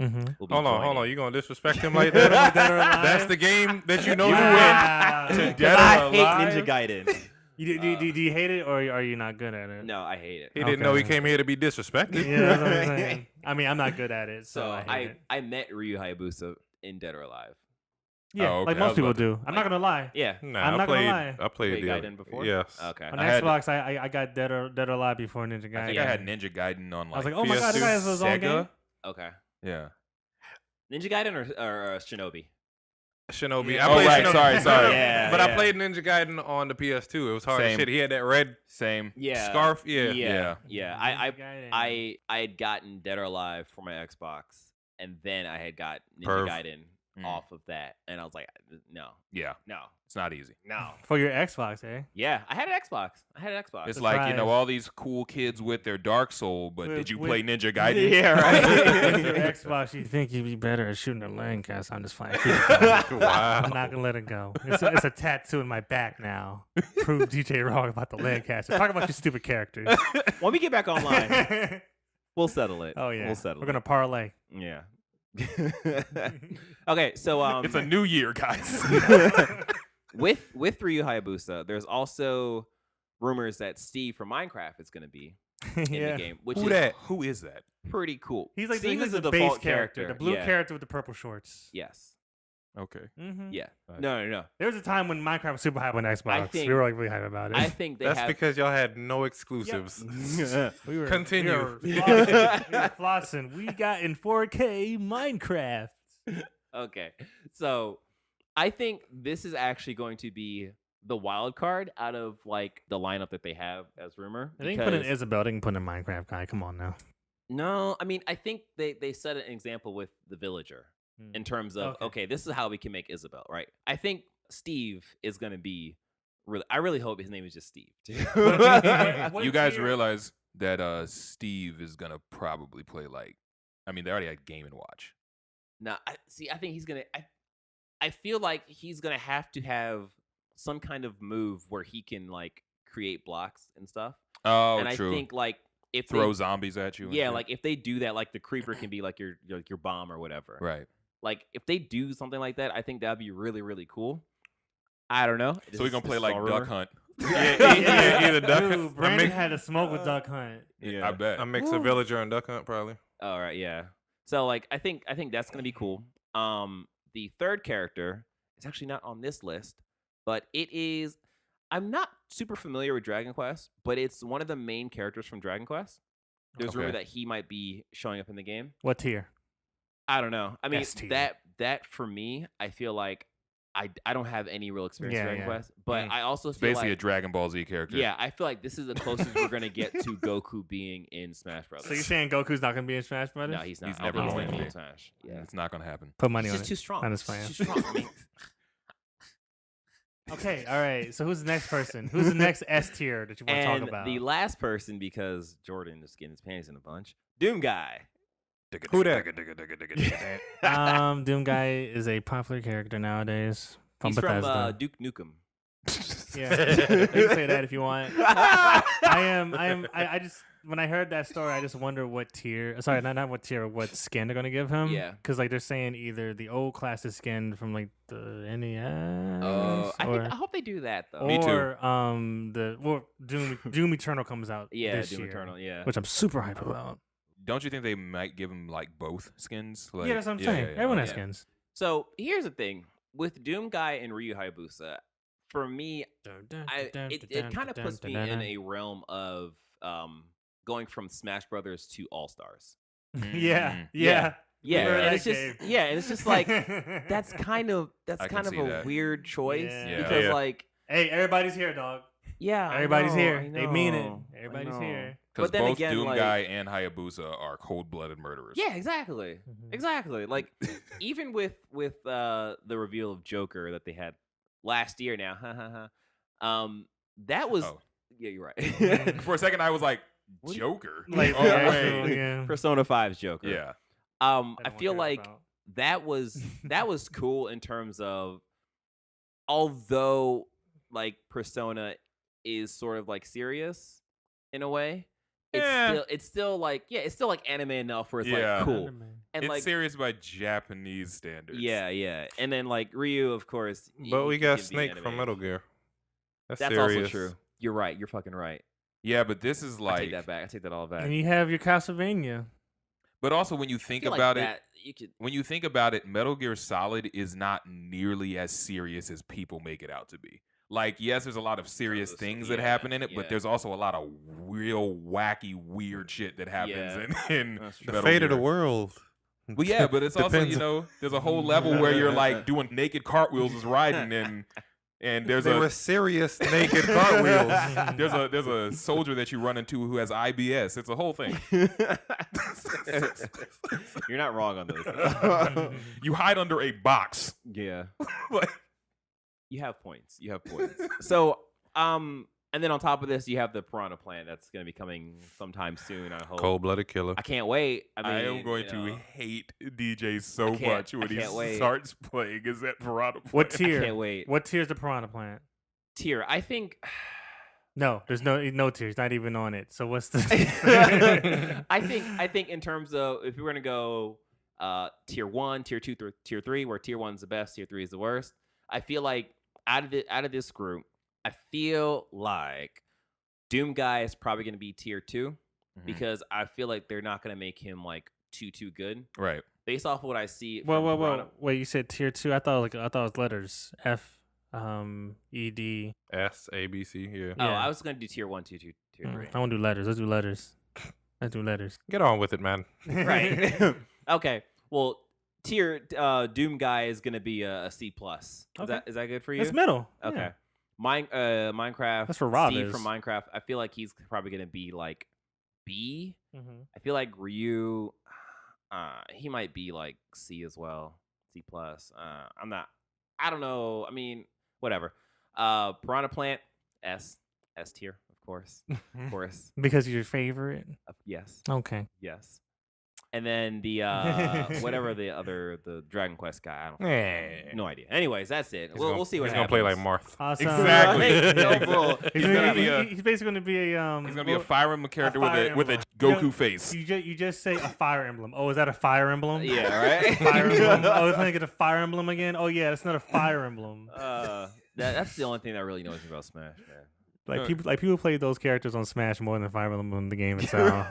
Mm-hmm. will be Hold on. joining. You gonna disrespect him like that? Dead or Alive? That's the game that you know Wow. you win. To Dead I or hate Alive? Ninja Gaiden. Do you hate it or are you not good at it? No, I hate it. He didn't know he Okay. came here to be disrespected. Yeah, that's what I'm saying. I mean, I'm not good at it, so So I hate it. I met Ryu Hayabusa in Dead or Alive. Yeah, Oh, okay. like I was most people about to- do. I'm not gonna lie. Yeah. Nah, I'm not gonna lie. I played Played the Gaiden before? Yes. Okay. On I had- Xbox, I got Dead or Alive before Ninja Gaiden. I think I had Ninja Gaiden on I was like like, oh my god, this PS2, guy has his own game. Sega. Okay. Yeah. Ninja Gaiden or Shinobi? Shinobi. Yeah. I played Oh, right, Shinobi. sorry. Yeah, But yeah. I played Ninja Gaiden on the PS2. It was hard as Same. shit. He had that red Same. Yeah. scarf. Yeah. Yeah. Ninja Gaiden. I had gotten Dead or Alive for my Xbox, and then I had got Ninja Perv. Gaiden Mm. off of that, and I was like, no, Yeah. no, It's not easy. no. For your Xbox, eh? Yeah, I had an Xbox. It's Surprise. like, you know, all these cool kids with their Dark Soul, but With- did you with- play Ninja Gaiden? Yeah, right. With your Xbox, you think you'd be better at shooting a lane cast. I'm just fine. Keep it going. Wow. I'm not gonna let it go. It's a tattoo in my back now. Prove DJ wrong about the land cast. Talk about your stupid characters. When we get back online, we'll settle it. Oh yeah, we'll settle. We're gonna parlay. it. Yeah. Okay, so It's a new year, guys. with Ryu Hayabusa, there's also rumors that Steve from Minecraft is going to be in yeah. the game, which Who is that? Who is that? pretty cool. He's like Steve he's is like the the base default character, the blue yeah. character with the purple shorts. Yes. Okay. Mm-hmm. Yeah. Right. No. There was a time when Minecraft was super hype on Xbox. think- we were like really hype about it. I think they That's have. because y'all had no exclusives. we were Continue. We were flossing. We were flossing. We got in 4K Minecraft. Okay, so I think this is actually going to be the wild card out of like the lineup that they have as rumor. They can put in because- Isabel. They can put in Minecraft guy. Come on now. No, I mean I think they set an example with the villager Hmm. in terms of okay, this is how we can make Isabel, right? I think Steve is going to be really. I really hope his name is just Steve. Too. What You guys tier- realize that Steve is gonna probably play like, I mean, they already had Game and Watch. No, I think he's gonna. I feel like he's gonna have to have some kind of move where he can like create blocks and stuff. Oh, and true. I think like if Throw they, zombies at you. and yeah, shit. like if they do that, like the creeper can be like your bomb or whatever. right. Like if they do something like that, I think that'd be really really cool. I don't know. So we're gonna play like Duck Hunt. Either Duck Dude, Hunt. Brandon had a smoke with Duck Hunt. Yeah. I bet. I mix a villager and Duck Hunt probably. All right, yeah. So like I think that's gonna be cool. The third character is actually not on this list, but it is. I'm not super familiar with Dragon Quest, but it's one of the main characters from Dragon Quest. There's rumor Okay. that he might be showing up in the game. What tier? I don't know. I mean, S tier. that for me, I feel like I don't have any real experience Yeah, with Dragon yeah. Quest, but I also It's feel basically a like Dragon Ball Z character. yeah, I feel like this is the closest we're gonna get to Goku being in Smash Brothers. So you're saying Goku's not gonna be in Smash Brothers? no, he's not. He's I don't never think going gonna to be be. in Smash. Yeah, It's not gonna happen. Put money he's on just it. too strong. I'm just He's playing. too strong. I mean, Okay, all right. So who's the next person? Who's the next S tier that you want to talk and about? the last person, because Jordan is getting his panties in a bunch, Doom Guy. Who that? Doom Guy is a popular character nowadays from He's from Bethesda. Duke Nukem. Yeah, you can say that if you want. I just when I heard that story, I just wonder what tier. Sorry, not what tier, what skin they're gonna give him. Yeah. because like they're saying either the old classic skin from like the NES. I hope they do that though. Me too. Or Doom Eternal comes out. Yeah, this Doom year, Eternal. Yeah. which I'm super hype about. Don't you think they might give him like both skins? Like, Yeah, that's what I'm saying. Everyone has yeah. skins. So here's the thing with Doom Guy and Ryu Hayabusa. For me, it kind of puts me in a realm of going from Smash Brothers to All Stars. Yeah. Yeah, Remember and that it's just game? and it's just like that's kind of I can see a that. weird choice Yeah. because Yeah. like Hey, everybody's here, dog. yeah, I Everybody's know, here. I They mean it. know, I Everybody's know. here. Because then both again, like- Doomguy and Hayabusa are cold-blooded murderers. Yeah, exactly. Exactly. Like even with the reveal of Joker that they had last year now, that was Oh. yeah, you're right. For a second, I was like, Joker? Like, oh, wait. yeah. Persona 5's Joker. Yeah. I feel like that was cool in terms of, although like Persona is sort of like serious in a way, it's still like anime enough where it's Yeah. like cool. And It's like serious by Japanese standards. yeah. And then like Ryu, of course. But we got give the Snake anime. from Metal Gear. That's That's serious. also true. You're right. You're fucking right. Yeah, but this is I like... take that back. I take that all back. And you have your Castlevania. But also, when you I think feel like about that, you could. when you think about it, Metal Gear Solid is not nearly as serious as people make it out to be. Like, yes, there's a lot of serious things that happen in it, but there's also a lot of real wacky, weird shit that happens in That's true. The Metal fate of the Gear. world. Well, yeah, but it's also, Depends. you know, there's a whole level where you're like doing naked cartwheels as riding, and there's They were a serious naked cartwheels. there's a soldier that you run into who has IBS. It's a whole thing. You're not wrong on those. You hide under a box. Yeah. Like, You have points. So, and then on top of this, you have the Piranha Plant that's going to be coming sometime soon. I hope. Cold-blooded killer. I can't wait. I I mean, am going you to know, hate DJ so I can't- much when I he can't wait. starts playing. Is that Piranha Plant? What I tier? can't wait. What tier is the Piranha Plant? Tier? I think. No, there's no tiers. Not even on it. So what's the? I think in terms of if we're gonna go tier 1, tier 2, tier 3, where tier 1's the best, tier 3 is the worst. I feel like out of this group, I feel like Doom Guy is probably gonna be tier 2 because I feel like they're not gonna make him like too good Right. based off of what I see. Whoa. Piranha- Wait, you said tier 2? I thought it was letters. F, E, D. S, A, B, C. Yeah. Oh, Yeah. I was gonna do tier 1, tier 2, tier 3. I want to do letters. Let's do letters. Get on with it, man. Right. Okay. Well, tier Doom Guy is gonna be a C plus. Okay. Is that good for you? That's middle. Okay. Yeah. Minecraft. That's where Rob Steve is. from Minecraft. I feel like he's probably gonna be like B. Mhm. I feel like Ryu, he might be like C as well, C plus. I'm not. I don't know. I mean, whatever. Piranha Plant, S tier, of course, Because you're your favorite. yes, Okay. yes. And then the whatever the Dragon Quest guy. I don't Yeah. no idea. Anyways, that's it. We'll see what he's happens. gonna play like Marth. Awesome. Exactly. Right? No bull. He's gonna be a He's basically gonna be a he's gonna be a Fire Emblem character with Fire a Emblem. Goku face. You just say a Fire Emblem. Oh, is that a Fire Emblem? Yeah, right. Fire Emblem. Oh, it's gonna get a Fire Emblem again. Oh yeah, it's not a Fire Emblem. That's the only thing that really annoys me about Smash, man. Like people play those characters on Smash more than Fire Emblem in the game itself.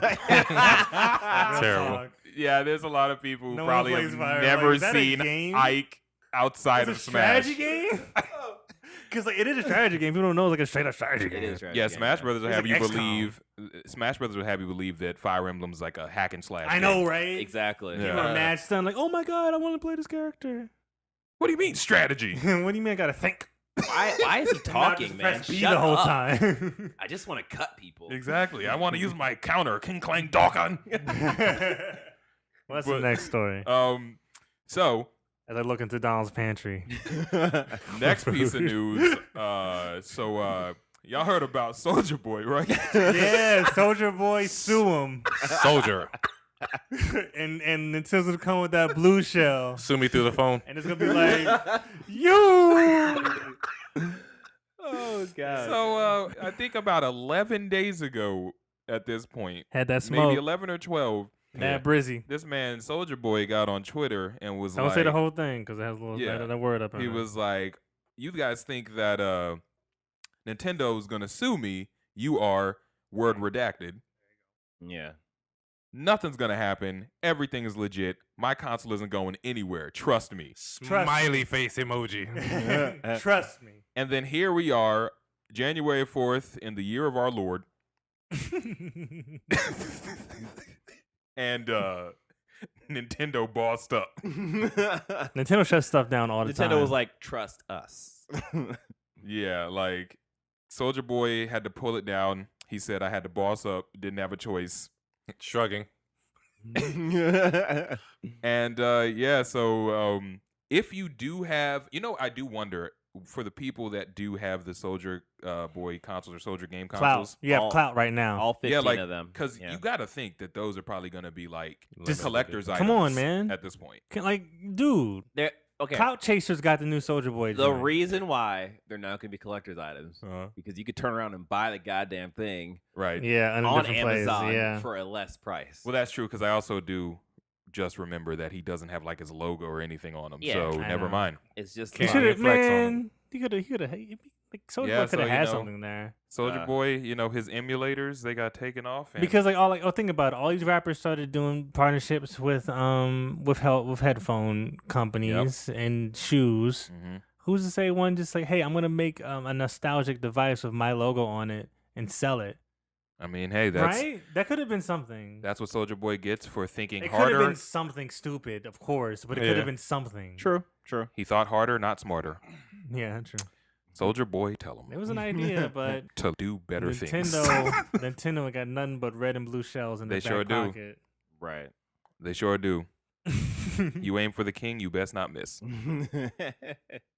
Terrible. Yeah, there's a lot of people who No one probably plays have Fire. never Like, is that a seen game? Ike outside of It's a Smash. strategy game. Because like, it is a strategy game. People don't know it's like a straight up strategy game. It is right. Yeah, Smash Brothers will It's have like you XCOM. believe. Smash Brothers will have you believe that Fire Emblem's like a hack and slash. I know, game. right? Exactly. Yeah. People are mad stunned. Like, oh my god, I want to play this character. What do you mean strategy? What do you mean? I gotta think. Why is he Not talking, just man? press B Shut the whole up. time. I just want to cut people. Exactly. I want to use my counter, King Clang Dokkan. What's But- the next story? So As I look into Donald's pantry. next piece of news. Y'all heard about Soulja Boy, right? Yeah, Soldier Boy, sue him. Soldier. and Nintendo's gonna come with that blue shell. Sue me through the phone. And it's gonna be like, you. Oh god. So I think about 11 days ago at this point, Had that maybe smoke. 11 or 12, That Brizzy. this man Soulja Boy got on Twitter and was Don't like, say the whole thing because it has a little Yeah. that word up in he it. was like, you guys think that Nintendo is gonna sue me? You are word redacted. Yeah. Nothing's gonna happen. Everything is legit. My console isn't going anywhere. Trust me. Smiley face emoji. Trust me. And then here we are, January 4th, in the year of our Lord, and Nintendo bossed up. Nintendo shuts stuff down all the time. Nintendo was like, trust us. Yeah, like Soulja Boy had to pull it down. He said, I had to boss up, didn't have a choice. Shrugging. And so if you do have, I do wonder for the people that do have the Soulja Boy consoles or Soulja game consoles. Clout. You have clout right now. All 15 of them. Because you got to think that those are probably going to be like Just collector's items. Come on, man. At this point. Dude. Okay. Clout Chasers got the new Soulja Boy. The joint. reason why they're not going to be collector's items Uh-huh. because you could turn around and buy the goddamn thing Right. Yeah, in a on different Amazon place. Yeah. for a less price. Well, that's true because I also do just remember that he doesn't have like his logo or anything on him. Yeah, so I never know. mind. It's just He Can't should have, flex on man. He could have. Like Soulja Yeah, Boy could have so, had something there. Soulja Boy, his emulators, they got taken off. And Because think about it. All these rappers started doing partnerships with headphone companies and shoes. Mhm. Who's to say one just like, hey, I'm gonna make a nostalgic device with my logo on it and sell it. I mean, hey, that's right? That could have been something. that's what Soulja Boy gets for thinking It could have harder. been something stupid, of course, but it could Yeah. have been something. True. He thought harder, not smarter. Yeah, true. Soulja Boy, tell him It was an idea, but to do better things. Nintendo got nothing but red and blue shells in They their sure back do. pocket. Right. They sure do. You aim for the king, you best not miss.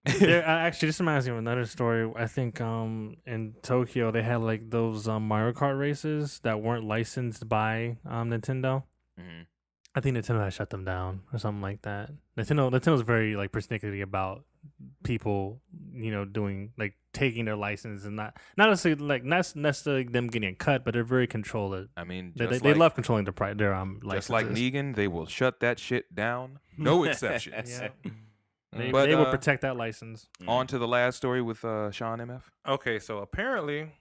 Actually, this reminds me of another story. I think in Tokyo they had like those Mario Kart races that weren't licensed by Nintendo. Hmm. I think Nintendo had shut them down or something like that. Nintendo's very like persnickety about people, doing like taking their license and not necessarily them getting cut, but they're very controlled. I mean, They love controlling their licenses. just like Negan, they will shut that shit down. No exceptions. Yeah. But, They will protect that license. On to the last story with Sean MF. Okay, so apparently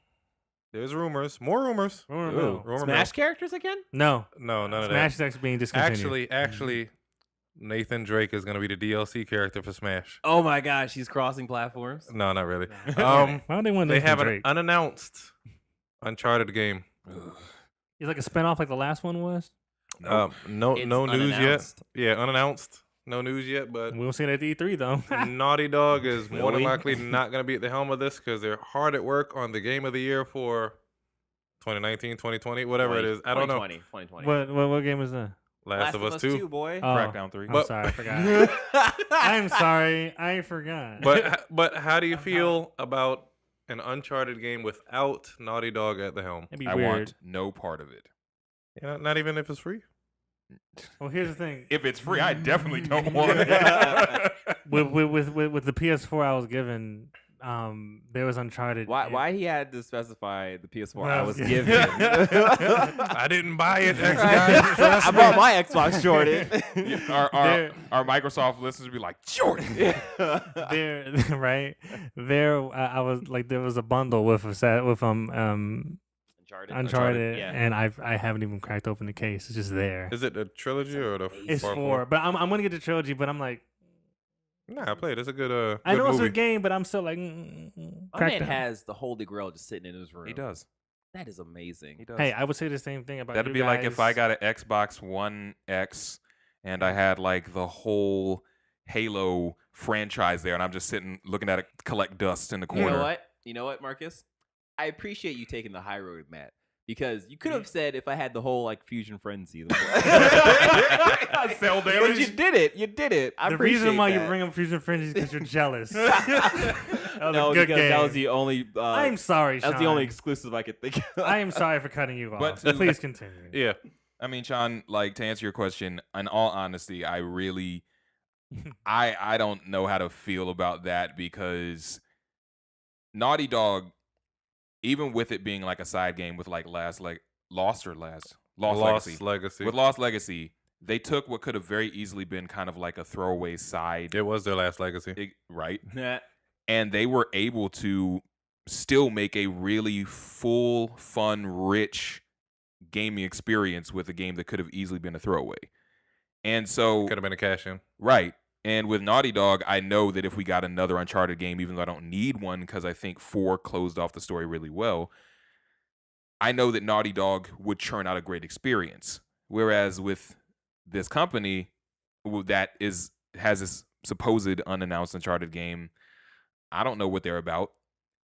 there's rumors, more rumors. Rumor Smash characters again? No, No, none of Smash that. is actually being discontinued. Actually, Nathan Drake is going to be the DLC character for Smash. Oh my gosh, he's crossing platforms. No, not really. Why would they want They Nathan have an Drake? unannounced Uncharted game. It's like a spinoff, like the last one was. No It's news yet. unannounced. Yeah, unannounced. No news yet, but We won't see it at the E3 though. Naughty Dog is more than Really? likely not going to be at the helm of this because they're hard at work on the game of the year for 2019, 2020, whatever it is. I don't know. 2020. What game is that? Last of Us 2. boy. Oh, Crackdown 3. I'm But- sorry, I forgot. I'm sorry, I forgot. But how do you feel about an Uncharted game without Naughty Dog at the helm? It'd be I weird. want no part of it. Yeah, not even if it's free. Well, here's the thing. If it's free, I definitely don't want it. With the PS4 I was given, there was Uncharted. Why he had to specify the PS4 Well, I was yeah. given? I didn't buy it, X Right. guys. Trust I me. bought my Xbox Jordan. Our Microsoft listeners would be like, Jordan. There, right there, I was like, there was a bundle with Uncharted, Yeah. and I haven't even cracked open the case. It's just there. Is it the trilogy or the It's 4, but I'm gonna get the trilogy. But I'm like, Nah, I played. It's a good I know good it's a movie. game, but I'm still like, My crack man that. has the Holy Grail just sitting in his room. He does. That is amazing. He does. Hey, I would say the same thing about That'd you be like if I guys. got an Xbox One X and I had like the whole Halo franchise there, and I'm just sitting looking at it collect dust in the You corner. know what? You know what, Marcus? I appreciate you taking the high road, Matt. Because you could have said if I had the whole like Fusion Frenzy. Cell But damage. you did it. You did it. I The reason appreciate why that. you bring up Fusion Frenzy is because you're jealous. No, a good because that game. was the only. I'm sorry, That was the only Sean. exclusive I could think of. I am sorry for cutting you off. But Please continue. Yeah. I mean, Sean, like to answer your question, in all honesty, I really I don't know how to feel about that because Naughty Dog, even with it being like a side game with like Lost Legacy. With Lost Legacy, they took what could have very easily been kind of like a throwaway side, It was their last legacy. right? Nah. And they were able to still make a really full, fun, rich gaming experience with a game that could have easily been a throwaway. And so, Could have been a cash in. right. And with Naughty Dog, I know that if we got another Uncharted game, even though I don't need one because I think 4 closed off the story really well, I know that Naughty Dog would churn out a great experience. Whereas with this company that has this supposed unannounced Uncharted game, I don't know what they're about.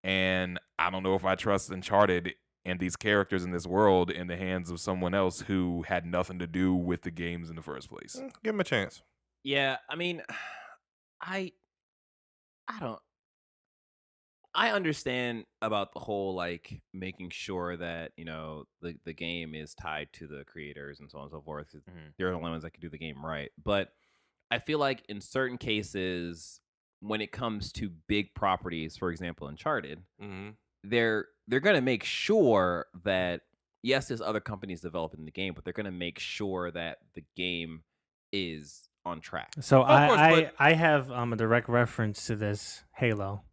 And I don't know if I trust Uncharted and these characters in this world in the hands of someone else who had nothing to do with the games in the first place. Give him a chance. Yeah, I mean, I don't. I understand about the whole like making sure that the game is tied to the creators and so on and so forth. They're the only ones that can do the game right. But I feel like in certain cases, when it comes to big properties, for example, Uncharted, they're gonna make sure that yes, there's other companies developing the game, but they're gonna make sure that the game is on track. So I have a direct reference to this, Halo.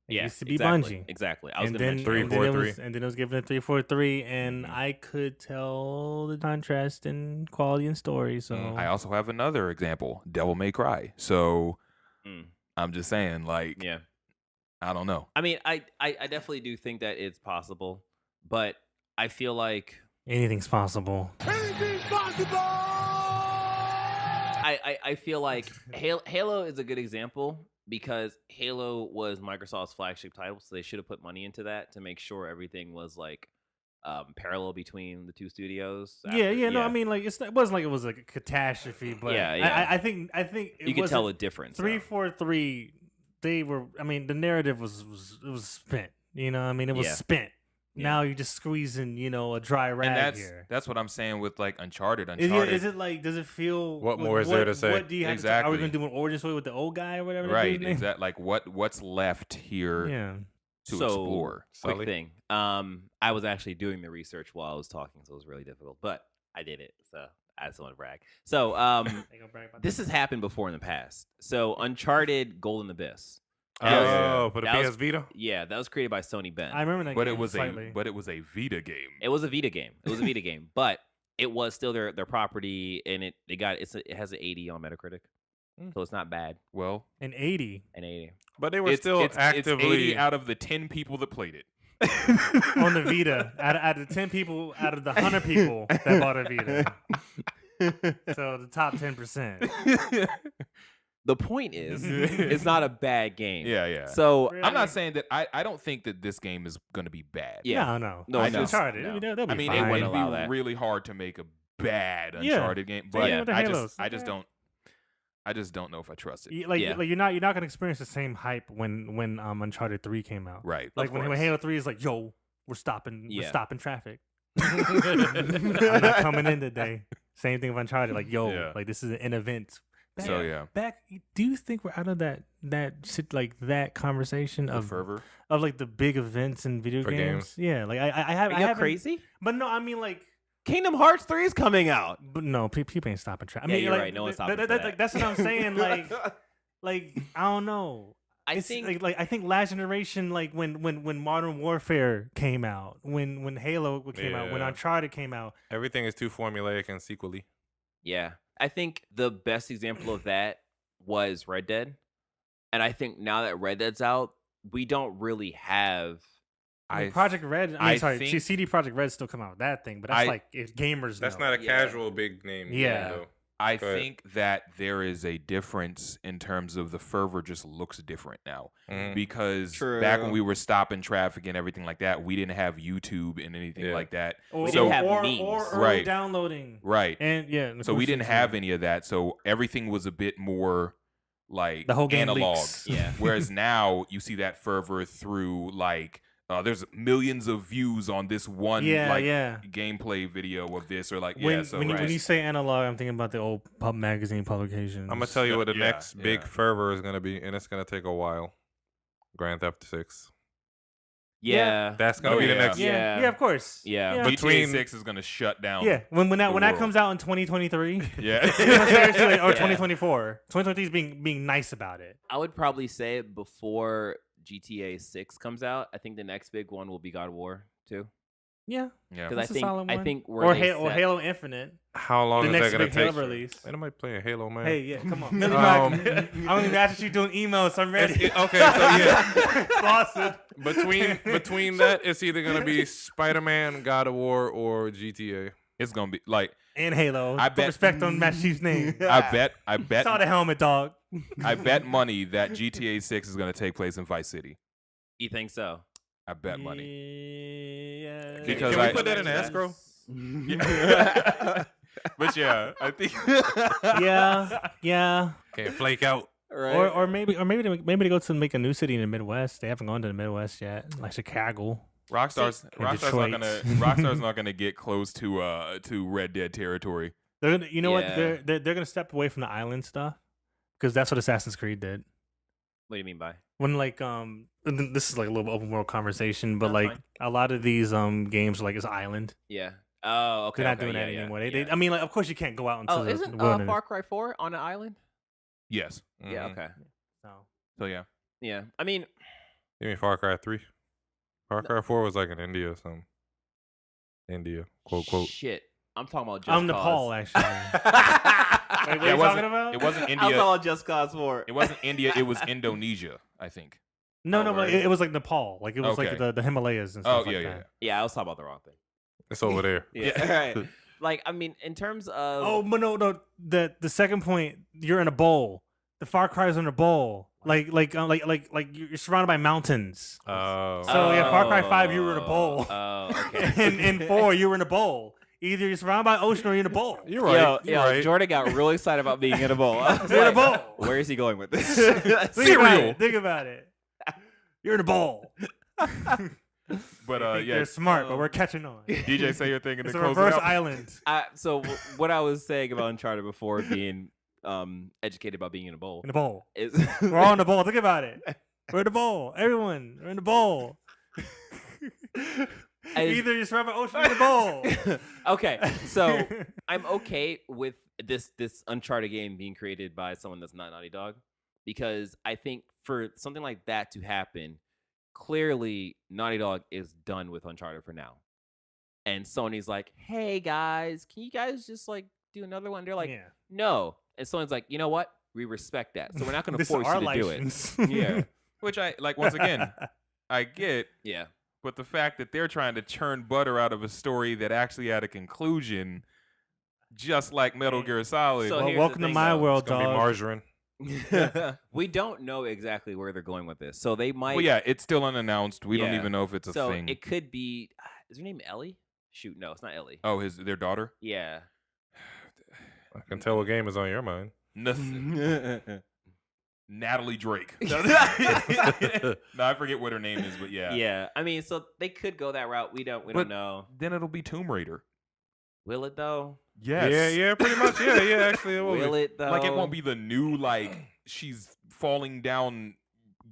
It used to be exactly, Bungie. Exactly. I was And going to then, mention and then it was, and then it was given a 343, and I could tell the contrast in quality and story. So I also have another example, Devil May Cry. So I'm just saying, like, I don't know. I mean, I definitely do think that it's possible, but I feel like anything's possible. Anything's possible. I feel like Halo is a good example. Because Halo was Microsoft's flagship title, so they should have put money into that to make sure everything was like parallel between the two studios. No, I mean, like it wasn't like it was like a catastrophe, but I think you could tell the difference. 343, they were. I mean, the narrative was spent. You know, I mean, it was spent. Now you're just squeezing, a dry rag here. That's what I'm saying with like Uncharted. Is it like? Does it feel? What more is there to say? What do you have to? Are we gonna do an origin story with the old guy or whatever? Right. Exactly. Like what's left here? To explore. Quick thing. I was actually doing the research while I was talking, so it was really difficult, but I did it. So I just want to brag. So this has happened before in the past. So Uncharted Golden Abyss. For the PS Vita? Yeah, that was created by Sony Ben. I remember that but game it was slightly. But it was a Vita game. It was a Vita game. But it was still their property, and it has an 80 on Metacritic. So it's not bad. Well, an 80. But they were still actively... It's 80 out of the 10 people that played it. On the Vita. Out of the 10 people, out of the 100 people that bought a Vita. So the top 10%. The point is, it's not a bad game. Yeah. So really? I'm not saying that I don't think that this game is going to be bad. Yeah, no. Uncharted. No. I mean, it would be really hard to make a bad Uncharted game, but I just don't know if I trust it. Like you're not gonna experience the same hype when Uncharted 3 came out. Right. Like when Halo 3 is like, yo, we're stopping traffic. I'm not coming in today. Same thing with Uncharted. Like, yo, like this is an event. Do you think we're out of that conversation of fervor of like the big events in video games? Yeah, like I have crazy, but no, I mean like Kingdom Hearts 3 is coming out. But no, people ain't stopping traffic. I mean, you're right. No one's stopping. That's what I'm saying. Like I don't know. I think last generation, like when Modern Warfare came out, when Halo came out, when Uncharted came out, everything is too formulaic and sequely. Yeah. I think the best example of that was Red Dead. And I think now that Red Dead's out, we don't really have... Project Red, CD Projekt Red still come out with that thing, but that's like if gamers That's know. not a casual big name. Yeah. I think that there is a difference in terms of the fervor just looks different now. Because back when we were stopping traffic and everything like that, we didn't have YouTube and anything like that. We didn't have memes. Or downloading. Right. And so we didn't have any of that. So everything was a bit more like the whole game analog. Leaks. Yeah. Whereas now you see that fervor through like there's millions of views on this one gameplay video of this or like when you say analog, I'm thinking about the old pub magazine publications. I'm gonna tell you what the next big fervor is gonna be, and it's gonna take a while. Grand Theft 6. Yeah, that's gonna be the next. Yeah, of course. Yeah, GTA 6 is gonna shut down. Yeah, when that comes out in 2023. Yeah, seriously, or 2024. 2023 is being nice about it. I would probably say before GTA 6 comes out, I think the next big one will be God of War 2. Yeah. Because I think or Halo Infinite. How long is that going to take? Halo release. Ain't nobody playing Halo, man. Hey, yeah, come on. I'm only mad at you doing emails, so I'm ready. Okay, so yeah. Awesome. Between that, it's either going to be Spider-Man, God of War, or GTA. It's going to be like and Halo. I bet respect on Matt Chief's name. I bet saw the helmet, dog. I bet money that GTA 6 is going to take place in Vice City. You think so? I bet money. Yeah. Because Can we I- put that in escrow? But yeah, I think. yeah. Can't flake out. Right. Or maybe they go to make a new city in the Midwest. They haven't gone to the Midwest yet, like Chicago. Rockstar's Detroit. Rockstar's not gonna get close to Red Dead territory. They're gonna, you know what? Yeah. They're gonna step away from the island stuff because that's what Assassin's Creed did. What do you mean by? When and this is like a little open world conversation, but That's like fine. a lot of these games are like it's island. Yeah. Oh, okay. They're not okay, doing that yeah, anymore. Yeah. I mean, like of course you can't go out into Oh, the isn't wilderness. Far Cry 4 on an island? Yes. Yeah. Mhm. Okay. So yeah. Yeah. I mean, You mean Far Cry 3? Far Cry 4 was like in India or something. India, quote. shit. I'm talking about Just I'm Cause. Nepal actually. Wait, what Yeah, are it you wasn't- talking about? It wasn't I'm talking India. about Just Cause 4. It wasn't India. It was Indonesia, I think. No, Oh, but word. it was like Nepal. Like it was Okay. like the Himalayas and Oh stuff yeah, like yeah. that. Yeah, I was talking about the wrong thing. It's over there. Yeah. Right. Like, I mean, in terms of. Oh, but no. The second point, you're in a bowl. The Far Cry's in a bowl. Like you're surrounded by mountains. Oh. So, yeah, Far Cry 5, you were in a bowl. Oh, okay. And in 4, you were in a bowl. Either you're surrounded by ocean or you're in a bowl. You're right. You're right. Jordan got really excited about being in a bowl. I was You're in a like, bowl. Where is he going with this? Think about it. You're in a bowl. But They think yeah, they're smart, but we're catching on. DJ, say your thing and It's then a close it reverse out. island. So what I was saying about Uncharted before being educated about being in a bowl In a bowl. is We're all in the bowl. Think about it. We're in the bowl. Everyone, we're in the bowl. Either you're surrounded by ocean or in the bowl. Okay, so I'm okay with this Uncharted game being created by someone that's not Naughty Dog, because I think for something like that to happen, clearly Naughty Dog is done with Uncharted for now. And Sony's like, hey guys, can you guys just like do another one? They're like, Yeah. no. And Sony's like, you know what? We respect that. So we're not going to This is force our you to do license. it. Yeah. Which I like. Once again, I get, Yeah. but the fact that they're trying to churn butter out of a story that actually had a conclusion, just like Metal Gear Solid. So Well, here's welcome the to thing, my though. world, It's gonna be dog. margarine. We don't know exactly where they're going with this. So they might. well, yeah, it's still unannounced. We don't Yeah. even know if it's a so thing. it could be. Is her name Ellie? Shoot, no, it's not Ellie. Oh, their daughter? Yeah. I can tell what game is on your mind. Nothing. Natalie Drake. No, I forget what her name is, but yeah. Yeah. I mean, so they could go that route. We don't But- know. Then it'll be Tomb Raider. Will it though? Yes. Yeah, pretty much. Yeah, actually, it will. Will Be. it though? Like it won't be the new she's falling down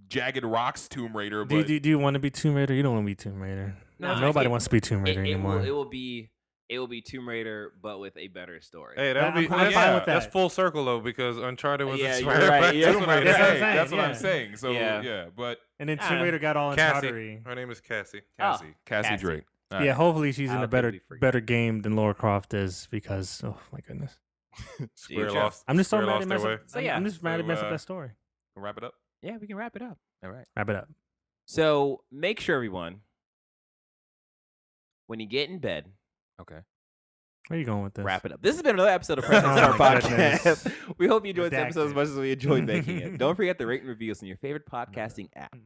jagged rocks Tomb Raider, Do but you want to be Tomb Raider? You don't want to be Tomb Raider. No, Nobody it- wants to be Tomb Raider It anymore. will be. It will be Tomb Raider, but with a better story. Hey, I'm that'll be fine that's, with that's that. full circle though, because Uncharted was Yeah, you're inspired right. by Yeah, that's Tomb what I'm Raider. That's what I'm saying. saying, That's what I'm yeah. saying. So Yeah. yeah, but And then Ah. Tomb Raider got all Cassie. Uncharted. Her name is Cassie. Cassie Cassie. Drake. All Yeah, right. hopefully she's in I'll a better totally forget. better game than Lara Croft is because oh my goodness, Square Yeah. lost. I'm just so Square mad lost to their mess way. up. So, yeah. I'm just mad to So, mess up that story. We'll wrap it up. Yeah, we can wrap it up. All right. Wrap it up. So make sure, everyone, when you get in bed, Okay. Where are you going with this? wrap it up. This has been another episode of Press Oh Start my Podcast. goodness. We hope you enjoyed this episode as Redacted. much as we enjoyed making it. Don't forget to rate and review us on your favorite podcasting app. Mm.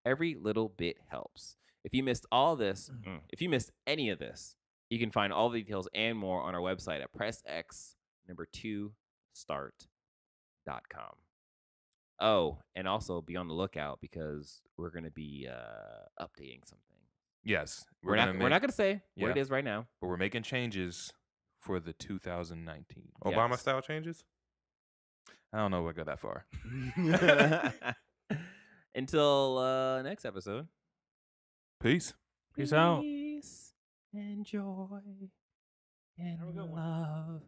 Every little bit helps. If you missed all this, if you missed any of this, you can find all the details and more on our website at pressx2start.com. Oh, and also be on the lookout because we're going to be updating something. Yes. We're not going to say what Yeah. it is right now. But we're making changes for the 2019. Obama Yes. style changes. I don't know if I got that far. Until next episode. Peace. Peace out. Peace and joy and love.